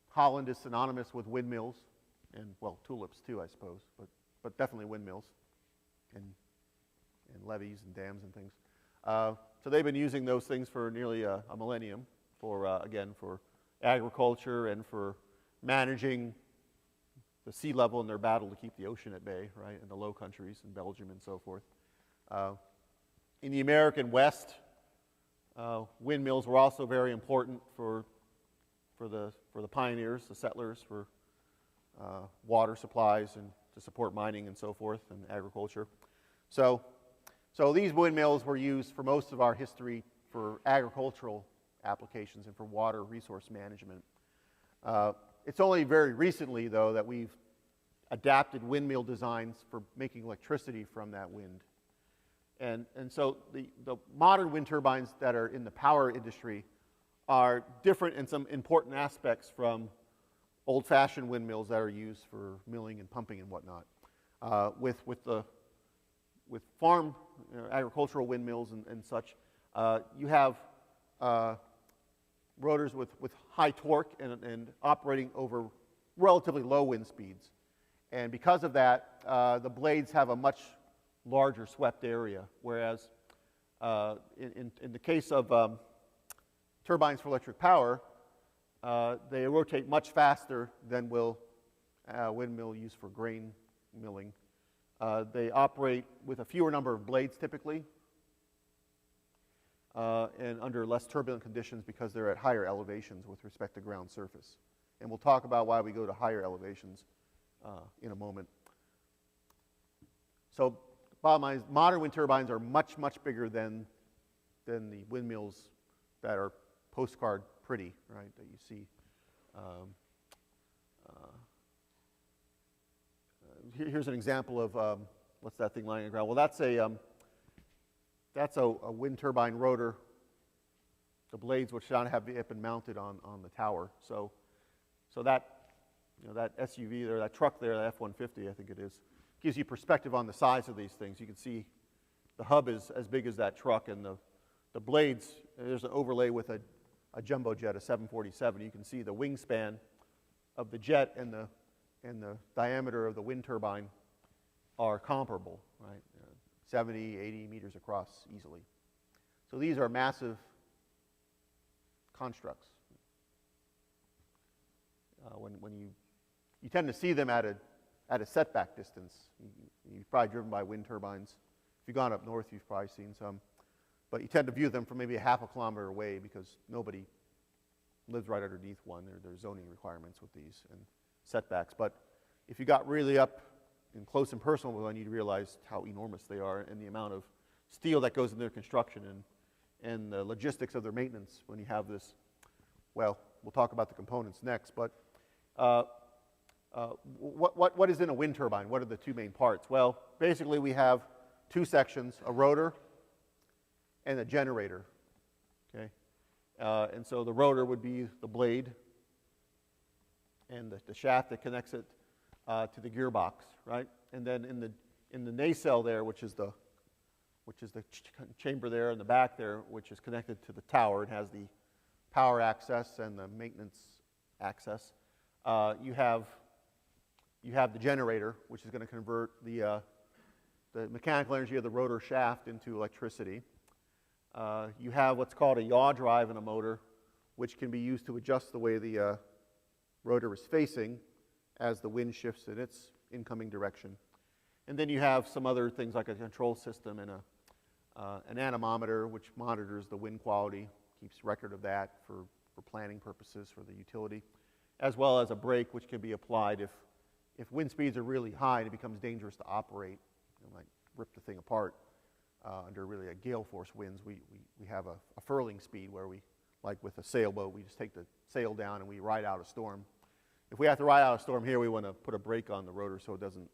Holland is synonymous with windmills, and, well, tulips too, I suppose, but definitely windmills and levees and dams and things. So they've been using those things for nearly a millennium for, again, for agriculture and for managing the sea level in their battle to keep the ocean at bay, right, in the Low Countries, in Belgium and so forth. In the American West, windmills were also very important for the pioneers, the settlers, for water supplies and to support mining and so forth, and agriculture. So these windmills were used for most of our history for agricultural applications and for water resource management. It's only very recently, though, that we've adapted windmill designs for making electricity from that wind. And so the modern wind turbines that are in the power industry are different in some important aspects from old-fashioned windmills that are used for milling and pumping and whatnot. With farm agricultural windmills and such, you have rotors with high torque and operating over relatively low wind speeds. And because of that, the blades have a much larger swept area, whereas in the case of turbines for electric power, they rotate much faster than will a windmill used for grain milling. They operate with a fewer number of blades typically, and under less turbulent conditions because they're at higher elevations with respect to ground surface. And we'll talk about why we go to higher elevations in a moment. So bottom line is modern wind turbines are much, much bigger than the windmills that are postcard pretty, right, that you see. Here's an example of what's that thing lying on the ground? Well, that's a wind turbine rotor. The blades which should have been mounted on the tower. So that that SUV there, that truck there, that F-150, I think it is, gives you perspective on the size of these things. You can see the hub is as big as that truck, and the blades, there's an overlay with a jumbo jet, a 747. You can see the wingspan of the jet and the diameter of the wind turbine are comparable, right? 70, 80 meters across easily. So these are massive constructs. When you tend to see them at a setback distance. You've probably driven by wind turbines. If you've gone up north, you've probably seen some. But you tend to view them from maybe a half a kilometer away because nobody lives right underneath one. There's zoning requirements with these and setbacks. But if you got really up and close and personal with one, you'd realize how enormous they are and the amount of steel that goes in their construction and the logistics of their maintenance when you have this. Well, we'll talk about the components next. But what is in a wind turbine? What are the two main parts? Well, basically we have two sections, a rotor and a generator. Okay? And so the rotor would be the blade and the shaft that connects it to the gearbox, right? And then in the nacelle there, which is the chamber there in the back there, which is connected to the tower, it has the power access and the maintenance access. You have the generator, which is going to convert the mechanical energy of the rotor shaft into electricity. You have what's called a yaw drive in a motor, which can be used to adjust the way the rotor is facing as the wind shifts in its incoming direction. And then you have some other things like a control system and an anemometer, which monitors the wind quality, keeps record of that for planning purposes for the utility, as well as a brake, which can be applied if wind speeds are really high and it becomes dangerous to operate. It might rip the thing apart under really a gale force winds. We have a furling speed where we, like with a sailboat, we just take the sail down and we ride out a storm. If we have to ride out a storm here, we want to put a brake on the rotor so it doesn't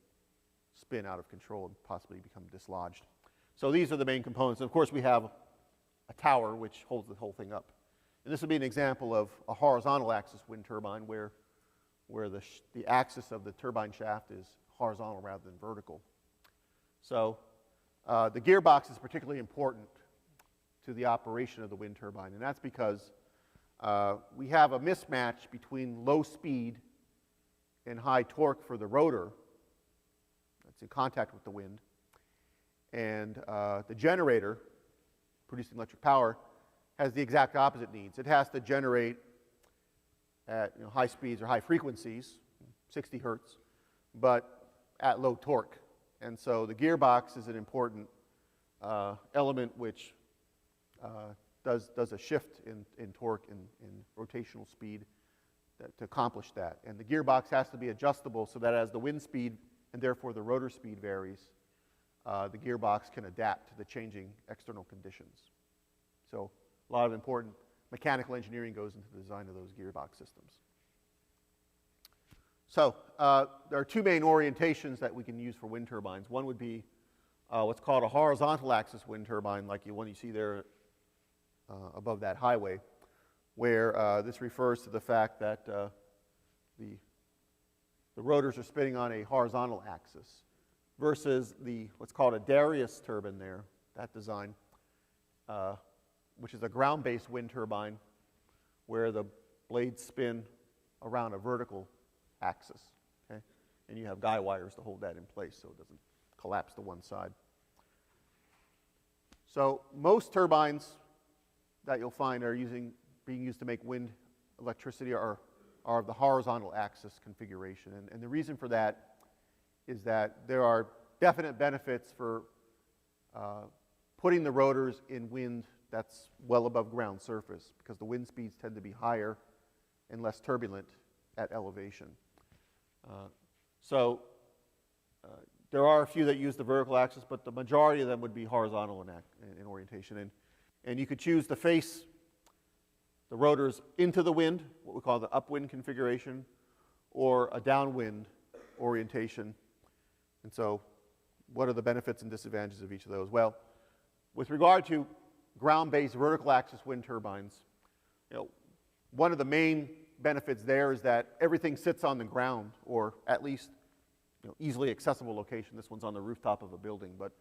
spin out of control and possibly become dislodged. So these are the main components. And of course, we have a tower which holds the whole thing up. And this would be an example of a horizontal axis wind turbine where the axis of the turbine shaft is horizontal rather than vertical. So the gearbox is particularly important to the operation of the wind turbine, and that's because we have a mismatch between low speed and high torque for the rotor that's in contact with the wind, and the generator producing electric power has the exact opposite needs. It has to generate at high speeds or high frequencies, 60 hertz, but at low torque. And so the gearbox is an important element which does a shift in torque and rotational speed to accomplish that. And the gearbox has to be adjustable so that as the wind speed and therefore the rotor speed varies, the gearbox can adapt to the changing external conditions. So a lot of important mechanical engineering goes into the design of those gearbox systems. So there are two main orientations that we can use for wind turbines. One would be what's called a horizontal axis wind turbine, like the one you see there above that highway, where this refers to the fact that the rotors are spinning on a horizontal axis, versus what's called a Darius turbine there, that design, which is a ground-based wind turbine where the blades spin around a vertical axis, okay? And you have guy wires to hold that in place so it doesn't collapse to one side. So most turbines that you'll find are being used to make wind electricity are of the horizontal axis configuration. And the reason for that is that there are definite benefits for putting the rotors in wind that's well above ground surface, because the wind speeds tend to be higher and less turbulent at elevation. There are a few that use the vertical axis, but the majority of them would be horizontal in orientation. And you could choose to face the rotors into the wind, what we call the upwind configuration, or a downwind orientation. And so what are the benefits and disadvantages of each of those? Well, with regard to ground-based vertical axis wind turbines, one of the main benefits there is that everything sits on the ground, or at least easily accessible location. This one's on the rooftop of a building, but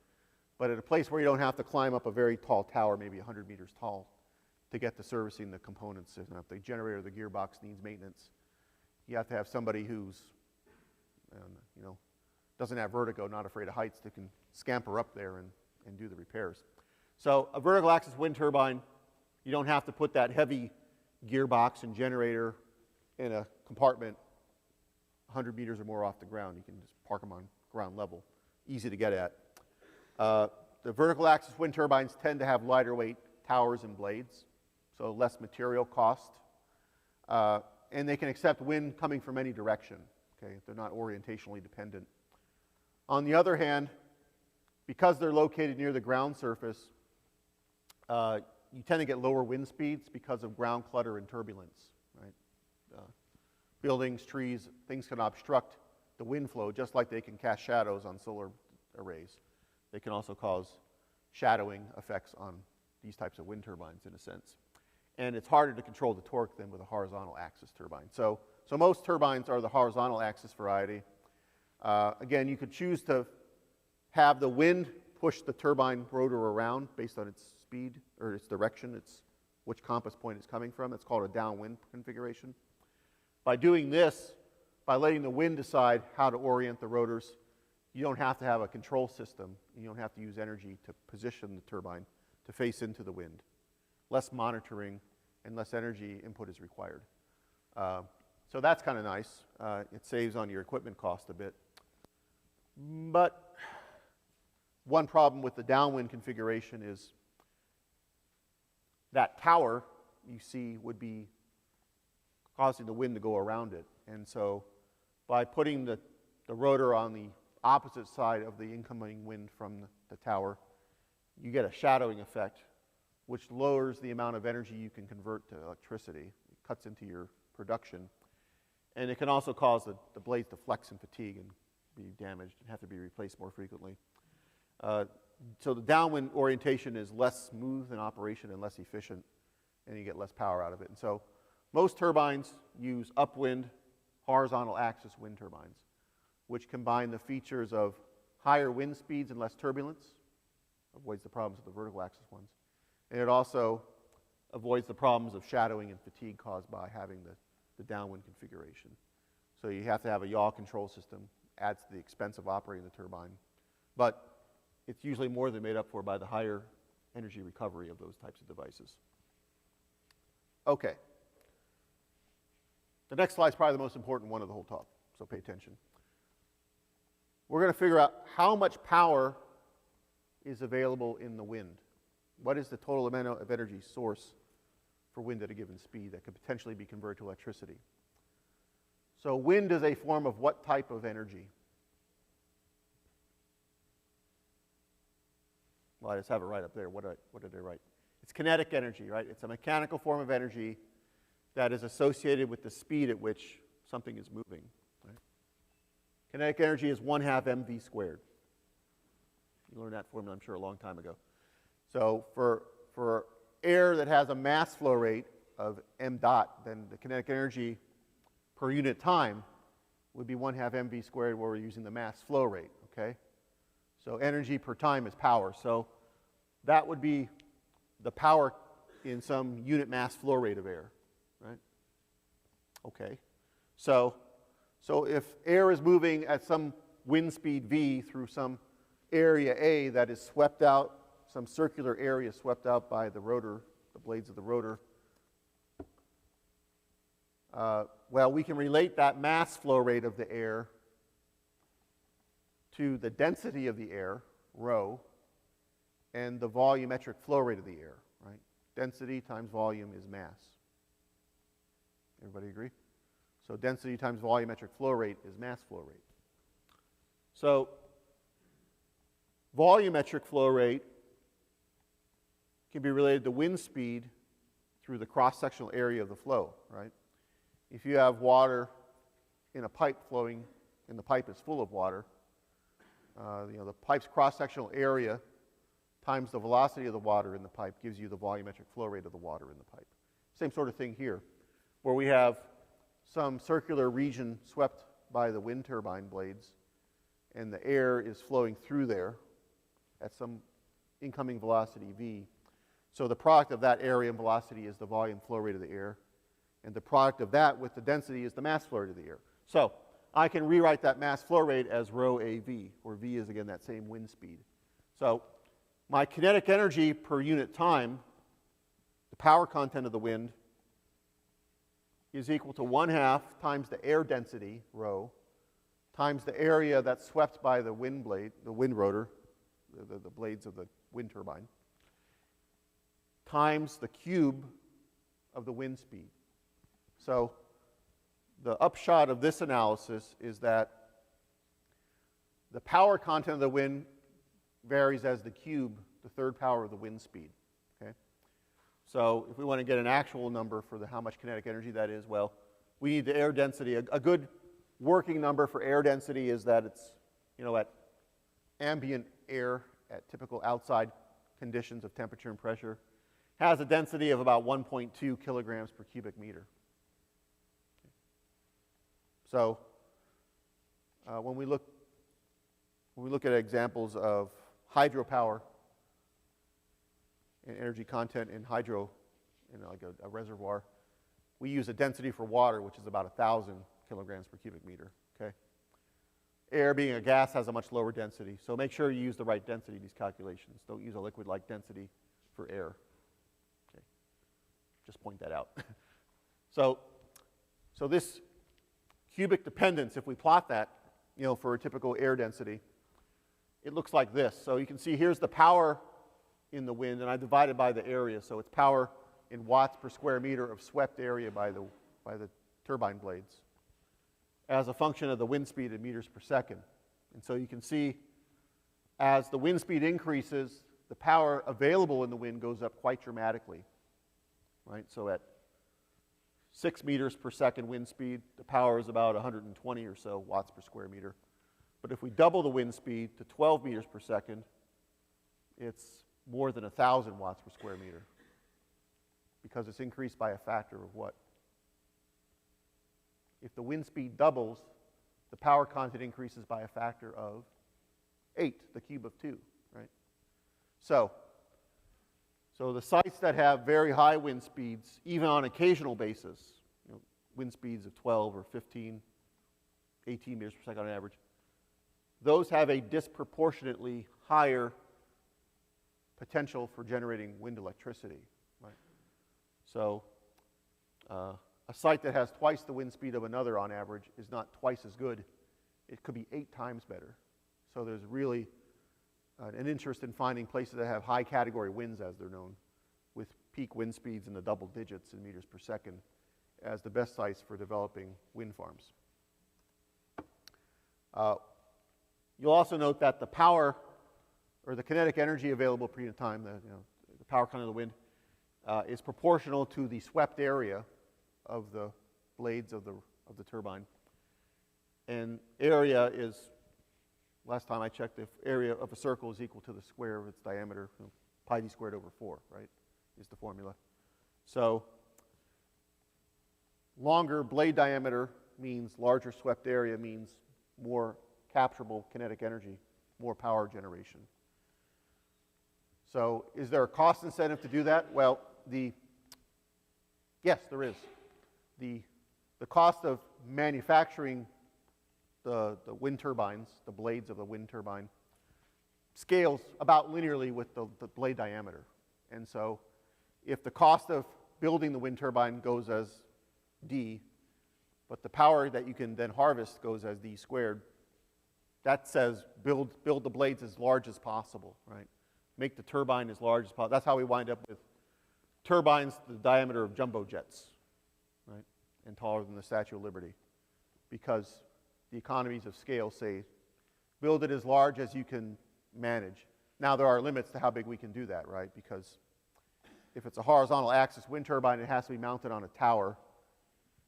at a place where you don't have to climb up a very tall tower, maybe 100 meters tall, to get to servicing the components. If the generator or the gearbox needs maintenance, you have to have somebody who's, doesn't have vertigo, not afraid of heights, that can scamper up there and do the repairs. So a vertical axis wind turbine, you don't have to put that heavy gearbox and generator in a compartment 100 meters or more off the ground. You can just park them on ground level. Easy to get at. The vertical axis wind turbines tend to have lighter weight towers and blades, so less material cost. And they can accept wind coming from any direction. Okay? They're not orientationally dependent. On the other hand, because they're located near the ground surface, you tend to get lower wind speeds because of ground clutter and turbulence. Right? Buildings, trees, things can obstruct the wind flow just like they can cast shadows on solar arrays. They can also cause shadowing effects on these types of wind turbines in a sense. And it's harder to control the torque than with a horizontal axis turbine. So most turbines are the horizontal axis variety. Again, you could choose to have the wind push the turbine rotor around based on its speed or its direction, which compass point it's coming from. It's called a downwind configuration. By doing this, by letting the wind decide how to orient the rotors, you don't have to have a control system. You don't have to use energy to position the turbine to face into the wind. Less monitoring and less energy input is required. So that's kind of nice. It saves on your equipment cost a bit. But one problem with the downwind configuration is that tower you see would be causing the wind to go around it. And so by putting the rotor on the opposite side of the incoming wind from the tower, you get a shadowing effect, which lowers the amount of energy you can convert to electricity. It cuts into your production. And it can also cause the blades to flex and fatigue and be damaged and have to be replaced more frequently. So the downwind orientation is less smooth in operation and less efficient, and you get less power out of it. And so most turbines use upwind, horizontal axis wind turbines, which combine the features of higher wind speeds and less turbulence, avoids the problems of the vertical axis ones. And it also avoids the problems of shadowing and fatigue caused by having the downwind configuration. So you have to have a yaw control system, adds to the expense of operating the turbine. But it's usually more than made up for by the higher energy recovery of those types of devices. Okay. The next slide is probably the most important one of the whole talk, so pay attention. We're going to figure out how much power is available in the wind. What is the total amount of energy source for wind at a given speed that could potentially be converted to electricity? So wind is a form of what type of energy? Well, I just have it right up there. What did I write? It's kinetic energy, right? It's a mechanical form of energy that is associated with the speed at which something is moving. Right? Kinetic energy is 1/2 mv squared. You learned that formula, I'm sure, a long time ago. So for air that has a mass flow rate of m dot, then the kinetic energy per unit time would be 1/2 mv squared where we're using the mass flow rate, okay? So energy per time is power. So that would be the power in some unit mass flow rate of air, right? Okay. So if air is moving at some wind speed v through some area A that is swept out, some circular area swept out by the rotor, the blades of the rotor, well, we can relate that mass flow rate of the air to the density of the air, rho, and the volumetric flow rate of the air, right? Density times volume is mass. Everybody agree? So density times volumetric flow rate is mass flow rate. So volumetric flow rate can be related to wind speed through the cross-sectional area of the flow, right? If you have water in a pipe flowing, and the pipe is full of water, the pipe's cross-sectional area times the velocity of the water in the pipe gives you the volumetric flow rate of the water in the pipe. Same sort of thing here, where we have some circular region swept by the wind turbine blades. and the air is flowing through there at some incoming velocity v. So the product of that area and velocity is the volume flow rate of the air, and the product of that with the density is the mass flow rate of the air. So I can rewrite that mass flow rate as rho AV, where v is, again, that same wind speed. So my kinetic energy per unit time, the power content of the wind, is equal to 1/2 times the air density, rho, times the area that's swept by the wind blade, the wind rotor, the blades of the wind turbine, times the cube of the wind speed. So the upshot of this analysis is that the power content of the wind varies as the cube, the third power of the wind speed. Okay? So if we want to get an actual number for how much kinetic energy that is, well, we need the air density. A good working number for air density is that it's, at ambient air at typical outside conditions of temperature and pressure, has a density of about 1.2 kilograms per cubic meter. So when we look at examples of hydropower and energy content in hydro, like a reservoir, we use a density for water, which is about 1,000 kilograms per cubic meter. Okay? Air, being a gas, has a much lower density. So make sure you use the right density in these calculations. Don't use a liquid-like density for air. Okay? Just point that out. So this cubic dependence, if we plot that, for a typical air density, it looks like this. So you can see here's the power in the wind, and I divided by the area. So it's power in watts per square meter of swept area by the turbine blades as a function of the wind speed in meters per second. And so you can see as the wind speed increases, the power available in the wind goes up quite dramatically. Right? So at 6 meters per second wind speed, the power is about 120 or so watts per square meter. But if we double the wind speed to 12 meters per second, it's more than 1,000 watts per square meter, because it's increased by a factor of what? If the wind speed doubles, the power content increases by a factor of 8, the cube of 2, right? So the sites that have very high wind speeds, even on occasional basis, wind speeds of 12 or 15, 18 meters per second on average, those have a disproportionately higher potential for generating wind electricity. Right? So a site that has twice the wind speed of another on average is not twice as good. It could be 8 times better. So there's really an interest in finding places that have high category winds, as they're known, with peak wind speeds in the double digits in meters per second as the best sites for developing wind farms. You'll also note that the power, or the kinetic energy available per unit of time, the power content of the wind, is proportional to the swept area of the blades of the turbine. And area is, last time I checked, the area of a circle is equal to the square of its diameter, pi d squared over 4, right, is the formula. So longer blade diameter means larger swept area, means more capturable kinetic energy, more power generation. So is there a cost incentive to do that? Well, yes, there is. The cost of manufacturing the wind turbines, the blades of the wind turbine, scales about linearly with the blade diameter. And so if the cost of building the wind turbine goes as d, but the power that you can then harvest goes as d squared, that says build the blades as large as possible, right? Make the turbine as large as possible. That's how we wind up with turbines the diameter of jumbo jets, right? And taller than the Statue of Liberty, because the economies of scale say build it as large as you can manage. Now there are limits to how big we can do that, right? Because if it's a horizontal axis wind turbine, it has to be mounted on a tower.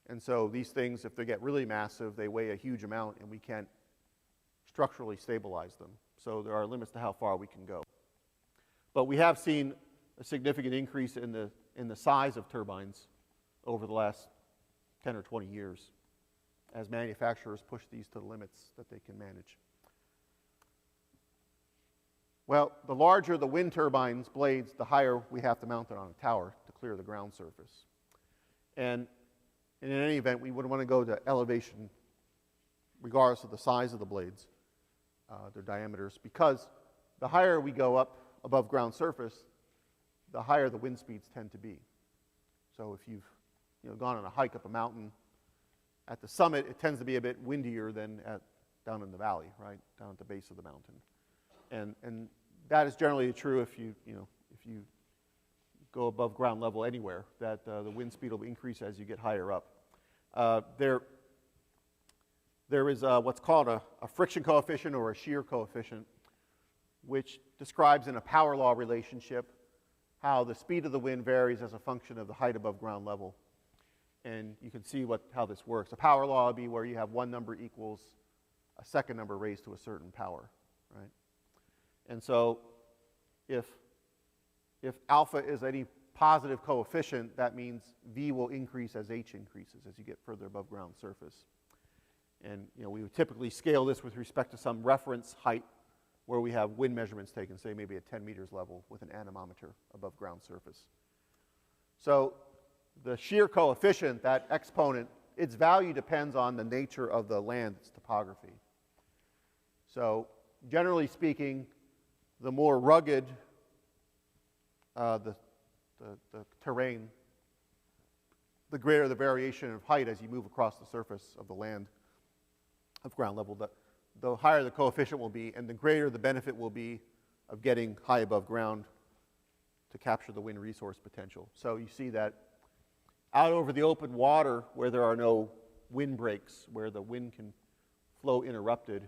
And so these things, if they get really massive, they weigh a huge amount, and we can't structurally stabilize them. So there are limits to how far we can go. But we have seen a significant increase in the size of turbines over the last 10 or 20 years as manufacturers push these to the limits that they can manage. Well, the larger the wind turbine's blades, the higher we have to mount it on a tower to clear the ground surface. And in any event, we would want to go to elevation regardless of the size of the blades, their diameters, because the higher we go up above ground surface, the higher the wind speeds tend to be. So if you've gone on a hike up a mountain, at the summit it tends to be a bit windier than down in the valley, right, down at the base of the mountain. And that is generally true if you go above ground level anywhere, that the wind speed will increase as you get higher up. There is what's called a friction coefficient or a shear coefficient, which describes in a power law relationship how the speed of the wind varies as a function of the height above ground level. And you can see how this works. A power law would be where you have one number equals a second number raised to a certain power, right? And so if alpha is any positive coefficient, that means V will increase as H increases as you get further above ground surface. And we would typically scale this with respect to some reference height where we have wind measurements taken, say maybe at 10 meters level with an anemometer above ground surface. So the shear coefficient, that exponent, its value depends on the nature of the land, its topography. So generally speaking, the more rugged the terrain, the greater the variation of height as you move across the surface of the land of ground level. The higher the coefficient will be, and the greater the benefit will be of getting high above ground to capture the wind resource potential. So you see that out over the open water where there are no wind breaks, where the wind can flow uninterrupted,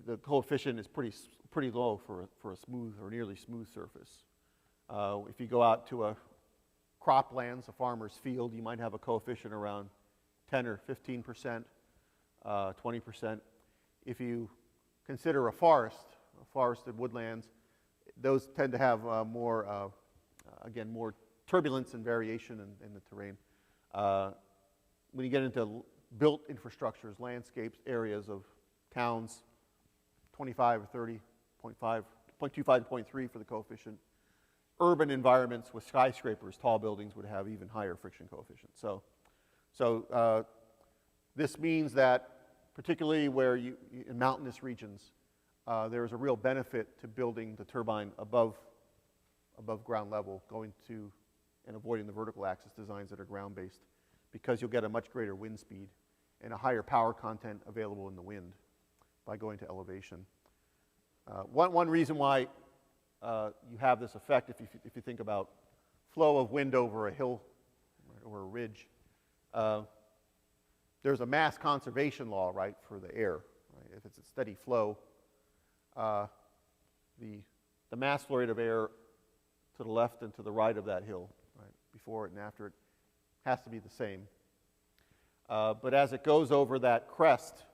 the coefficient is pretty low for a smooth or nearly smooth surface. If you go out to a croplands, a farmer's field, you might have a coefficient around 10 or 15%, 20%. If you consider a forested woodlands, those tend to have more turbulence and variation in the terrain. When you get into built infrastructures, landscapes, areas of towns, 25 or 30, 0.5, 0.25 to 0.3 for the coefficient. Urban environments with skyscrapers, tall buildings would have even higher friction coefficients. So this means that particularly where in mountainous regions, there is a real benefit to building the turbine above ground level, going to and avoiding the vertical axis designs that are ground-based, because you'll get a much greater wind speed and a higher power content available in the wind by going to elevation. One reason why you have this effect, if you think about flow of wind over a hill or a ridge, there's a mass conservation law, right, for the air. Right? If it's a steady flow, the mass flow rate of air to the left and to the right of that hill, right, before it and after it, has to be the same. But as it goes over that crest,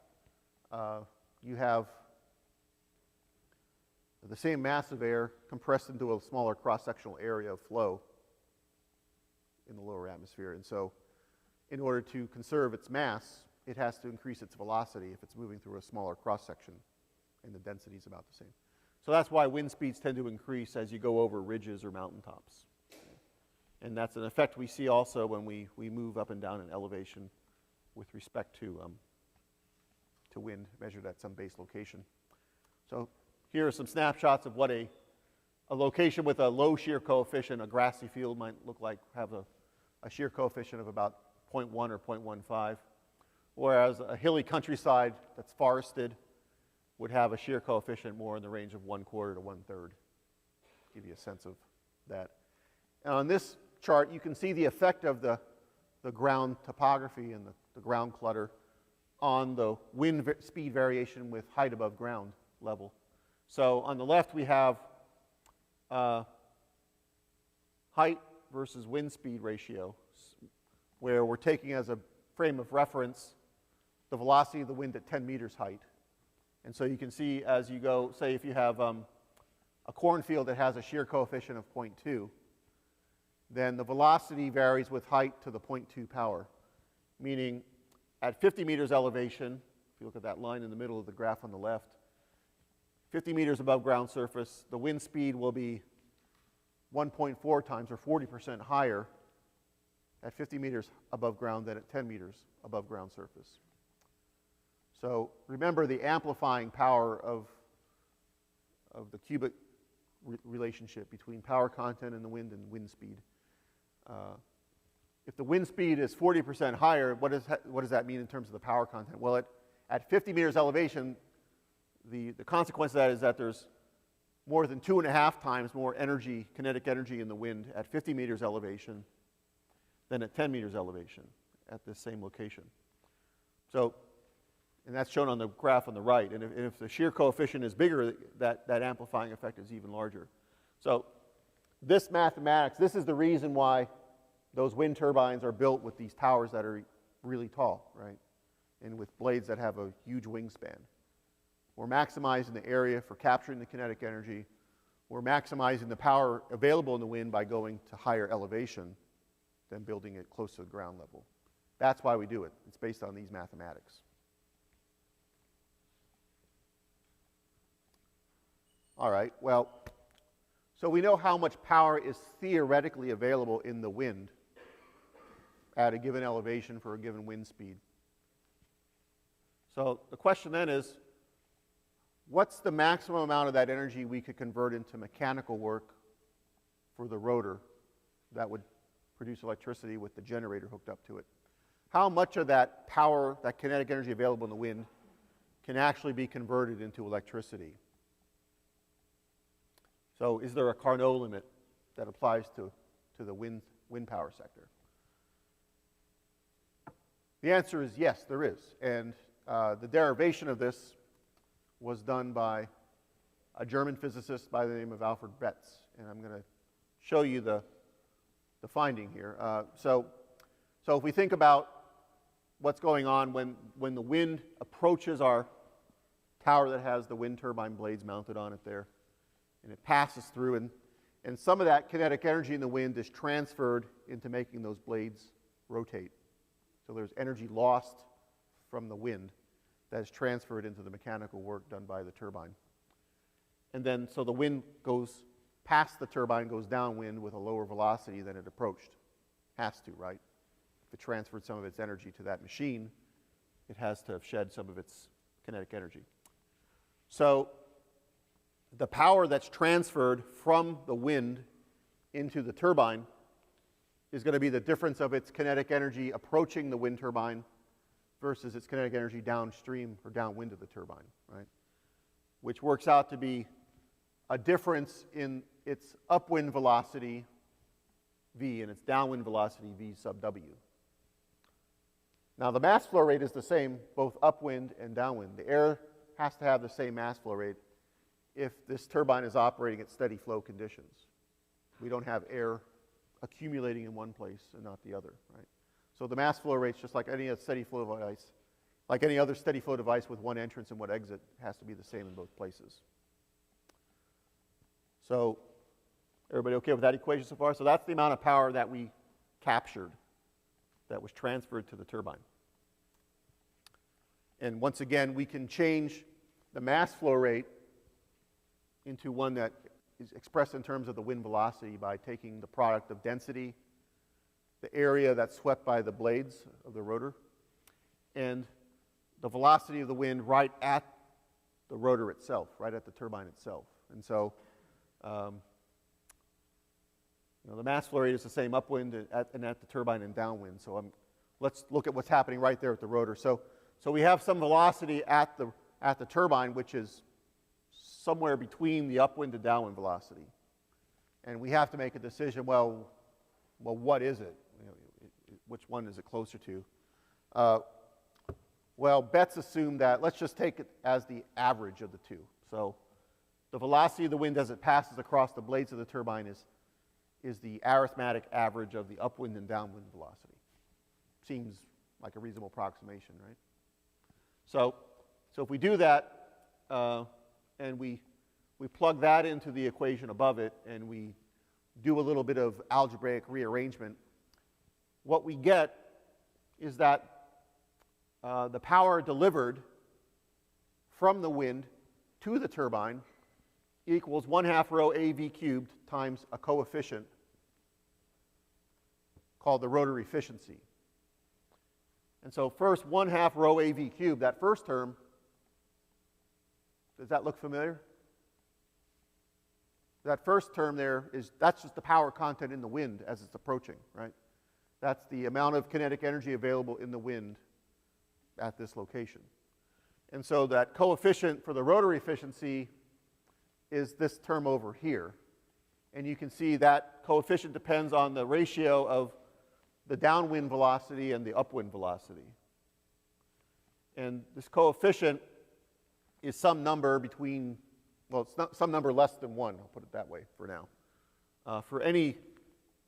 you have the same mass of air compressed into a smaller cross-sectional area of flow in the lower atmosphere. And so in order to conserve its mass, it has to increase its velocity if it's moving through a smaller cross-section, and the density is about the same. So that's why wind speeds tend to increase as you go over ridges or mountaintops. And that's an effect we see also when we move up and down in elevation with respect to wind measured at some base location. So here are some snapshots of what a location with a low shear coefficient, a grassy field, might look like, have a shear coefficient of about 0.1 or 0.15, whereas a hilly countryside that's forested would have a shear coefficient more in the range of 1/4 to 1/3. Give you a sense of that. And on this chart, you can see the effect of the ground topography and the ground clutter on the wind speed variation with height above ground level. So on the left, we have height versus wind speed ratio, where we're taking as a frame of reference the velocity of the wind at 10 meters height. And so you can see as you go, say if you have a cornfield that has a shear coefficient of 0.2, then the velocity varies with height to the 0.2 power, meaning at 50 meters elevation, if you look at that line in the middle of the graph on the left, 50 meters above ground surface, the wind speed will be 1.4 times or 40% higher at 50 meters above ground than at 10 meters above ground surface. So remember the amplifying power of the cubic relationship between power content in the wind and wind speed. If the wind speed is 40% higher, what does that mean in terms of the power content? Well, at 50 meters elevation, the consequence of that is that there's more than 2.5 times more energy, kinetic energy in the wind at 50 meters elevation than at 10 meters elevation at this same location. So, and that's shown on the graph on the right. And if the shear coefficient is bigger, that amplifying effect is even larger. So this mathematics, this is the reason why those wind turbines are built with these towers that are really tall, right? And with blades that have a huge wingspan. We're maximizing the area for capturing the kinetic energy. We're maximizing the power available in the wind by going to higher elevation than building it close to the ground level. That's why we do it. It's based on these mathematics. All right, well, so we know how much power is theoretically available in the wind at a given elevation for a given wind speed. So the question then is, what's the maximum amount of that energy we could convert into mechanical work for the rotor that would produce electricity with the generator hooked up to it? How much of that power, that kinetic energy available in the wind, can actually be converted into electricity? So is there a Carnot limit that applies to the wind power sector? The answer is yes, there is. And the derivation of this was done by a German physicist by the name of Alfred Betz. And I'm going to show you the finding here. So if we think about what's going on when the wind approaches our tower that has the wind turbine blades mounted on it there, and it passes through, and some of that kinetic energy in the wind is transferred into making those blades rotate. So there's energy lost from the wind that is transferred into the mechanical work done by the turbine. And then, so the wind goes past the turbine, goes downwind with a lower velocity than it approached. Has to, right? If it transferred some of its energy to that machine, it has to have shed some of its kinetic energy. So the power that's transferred from the wind into the turbine is going to be the difference of its kinetic energy approaching the wind turbine versus its kinetic energy downstream or downwind of the turbine, right? Which works out to be a difference in its upwind velocity, V, and its downwind velocity, V sub W. Now, the mass flow rate is the same, both upwind and downwind. The air has to have the same mass flow rate if this turbine is operating at steady flow conditions. We don't have air accumulating in one place and not the other, right? So the mass flow rate's just like any other steady flow device, like any other steady flow device with one entrance and one exit, has to be the same in both places. So everybody okay with that equation so far? So that's the amount of power that we captured that was transferred to the turbine. And once again, we can change the mass flow rate into one that is expressed in terms of the wind velocity by taking the product of density, the area that's swept by the blades of the rotor, and the velocity of the wind right at the rotor itself, right at the turbine itself. And so the mass flow rate is the same upwind and at the turbine and downwind. So let's look at what's happening right there at the rotor. So we have some velocity at the turbine, which is somewhere between the upwind and downwind velocity. And we have to make a decision, well, what is it? Which one is it closer to? Well, Betz assumed that, let's just take it as the average of the two. So the velocity of the wind as it passes across the blades of the turbine is the arithmetic average of the upwind and downwind velocity. Seems like a reasonable approximation, right? So if we do that, and we plug that into the equation above it, and we do a little bit of algebraic rearrangement, what we get is that the power delivered from the wind to the turbine equals 1/2 rho AV cubed times a coefficient called the rotary efficiency. And so first, 1/2 rho AV cubed, that first term, does that look familiar? That first term there that's just the power content in the wind as it's approaching, right? That's the amount of kinetic energy available in the wind at this location. And so that coefficient for the rotary efficiency is this term over here. And you can see that coefficient depends on the ratio of the downwind velocity and the upwind velocity. And this coefficient is some number between, well, it's not some number less than 1, I'll put it that way for now. For any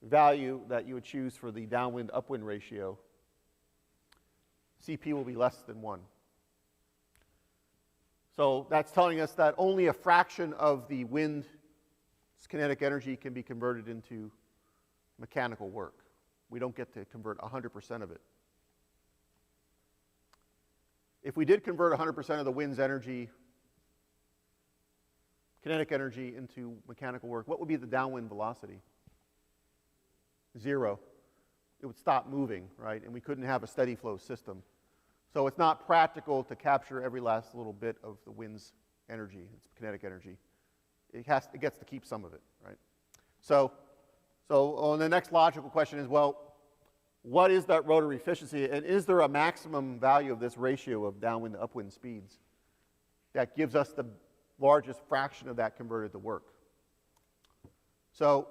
value that you would choose for the downwind-upwind ratio, CP will be less than 1. So that's telling us that only a fraction of the wind's kinetic energy can be converted into mechanical work. We don't get to convert 100% of it. If we did convert 100% of the wind's energy, kinetic energy, into mechanical work, what would be the downwind velocity? 0. It would stop moving, right? And we couldn't have a steady flow system. So it's not practical to capture every last little bit of the wind's energy, its kinetic energy. It gets to keep some of it, right? So on the next logical question is, well, what is that rotary efficiency, and is there a maximum value of this ratio of downwind to upwind speeds that gives us the largest fraction of that converted to work? So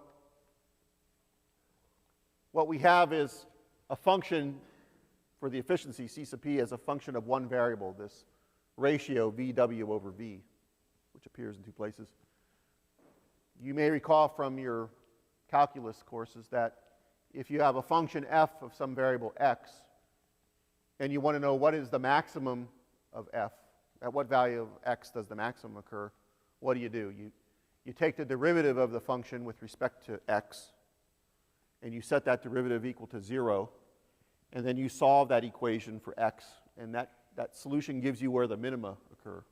what we have is a function for the efficiency, C sub P, as a function of one variable, this ratio VW over V, which appears in 2 places. You may recall from your calculus courses that if you have a function f of some variable x, and you want to know what is the maximum of f, at what value of x does the maximum occur, what do? You take the derivative of the function with respect to x, and you set that derivative equal to 0, and then you solve that equation for x, and that solution gives you where the minima occur.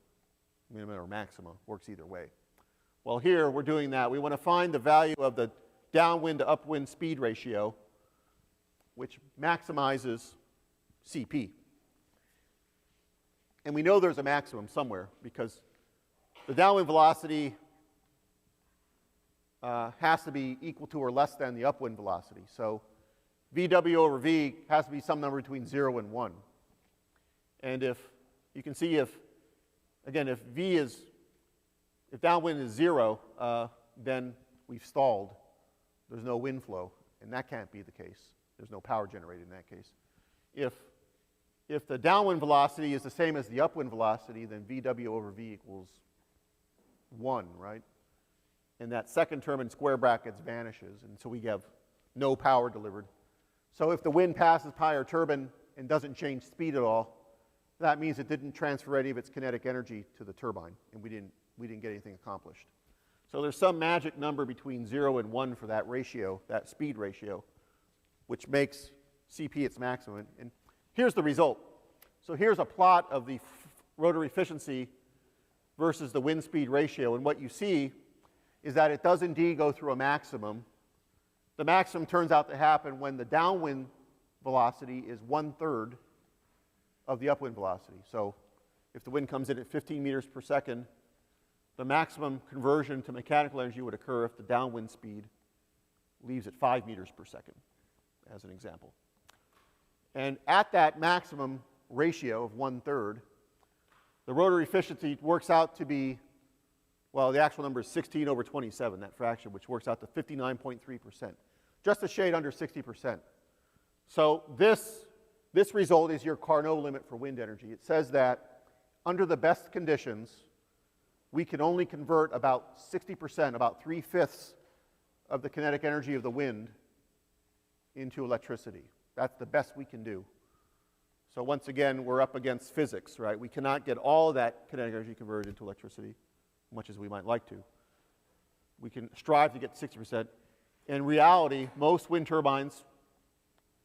Minima or maxima, works either way. Well, here we're doing that. We want to find the value of the downwind to upwind speed ratio, which maximizes CP. And we know there's a maximum somewhere, because the downwind velocity has to be equal to or less than the upwind velocity. So VW over V has to be some number between 0 and 1. And if you can see, if downwind is 0, then we've stalled. There's no wind flow, and that can't be the case. There's no power generated in that case. If the downwind velocity is the same as the upwind velocity, then VW over V equals 1, right? And that second term in square brackets vanishes, and so we have no power delivered. So if the wind passes by our turbine and doesn't change speed at all, that means it didn't transfer any of its kinetic energy to the turbine, and we didn't get anything accomplished. So there's some magic number between 0 and 1 for that ratio, that speed ratio, which makes CP its maximum. And here's the result. So here's a plot of the rotary efficiency versus the wind speed ratio, and what you see is that it does indeed go through a maximum. The maximum turns out to happen when the downwind velocity is 1/3 of the upwind velocity. So if the wind comes in at 15 meters per second, the maximum conversion to mechanical energy would occur if the downwind speed leaves at 5 meters per second, as an example. And at that maximum ratio of 1/3, the rotary efficiency works out to be, well, the actual number is 16 over 27, that fraction, which works out to 59.3%, just a shade under 60%. So this result is your Carnot limit for wind energy. It says that under the best conditions, we can only convert about 60%, about 3/5 of the kinetic energy of the wind into electricity. That's the best we can do. So once again, we're up against physics, right? We cannot get all of that kinetic energy converted into electricity, much as we might like to. We can strive to get 60%. In reality, most wind turbines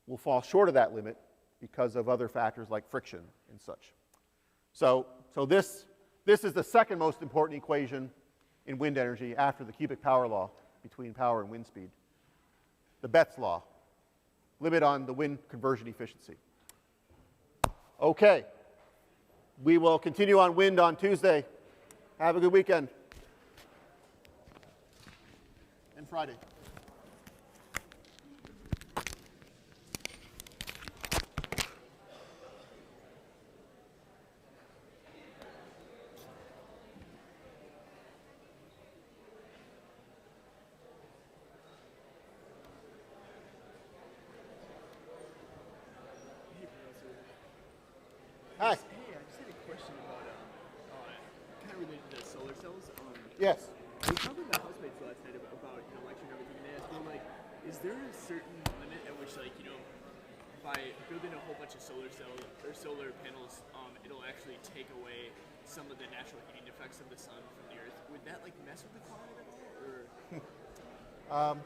will fall short of that limit because of other factors like friction and such. So this This is the second most important equation in wind energy after the cubic power law between power and wind speed. The Betz law, limit on the wind conversion efficiency. Okay, we will continue on wind on Tuesday. Have a good weekend. And Friday. Hi. Hey, I just had a question about kind of related to solar cells. Yes. We talked with the housemates last night about lecture and everything, and they asked me like, is there a certain limit at which by building a whole bunch of solar cells or solar panels, it'll actually take away some of the natural heating effects of the sun from the earth? Would that mess with the climate at all, or?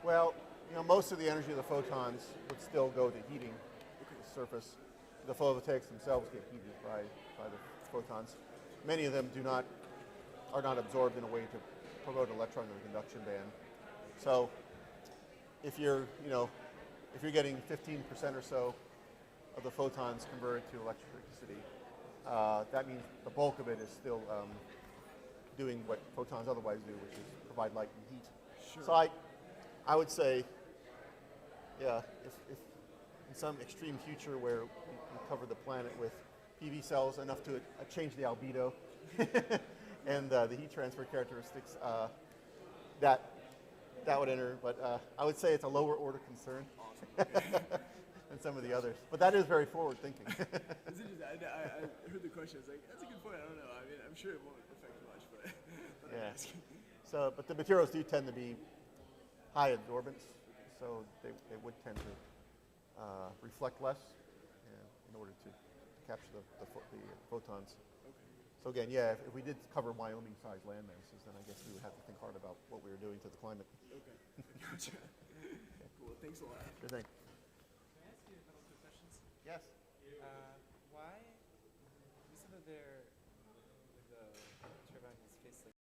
Well, most of the energy of the photons would still go to heating the surface. The photovoltaics themselves get heated by the photons. Many of them are not absorbed in a way to promote electron in the conduction band. So if you're getting 15% or so of the photons converted to electricity, that means the bulk of it is still doing what photons otherwise do, which is provide light and heat. Sure. So I would say, yeah, if in some extreme future where we cover the planet with PV cells enough to change the albedo and the heat transfer characteristics, that would enter. But I would say it's a lower order concern than some of the others. But that is very forward thinking. I heard the question. I was like, that's a good point. I don't know. I mean, I'm sure it won't affect much, but yeah. So, but the materials do tend to be high absorbance, so they would tend to reflect less in order to capture the photons. Okay. So again, yeah, if we did cover Wyoming-sized land masses, then I guess we would have to think hard about what we were doing to the climate. Okay. Gotcha. Cool. Thanks a lot. Sure thing. Can I ask you a couple quick questions? Yes. Why? You said that there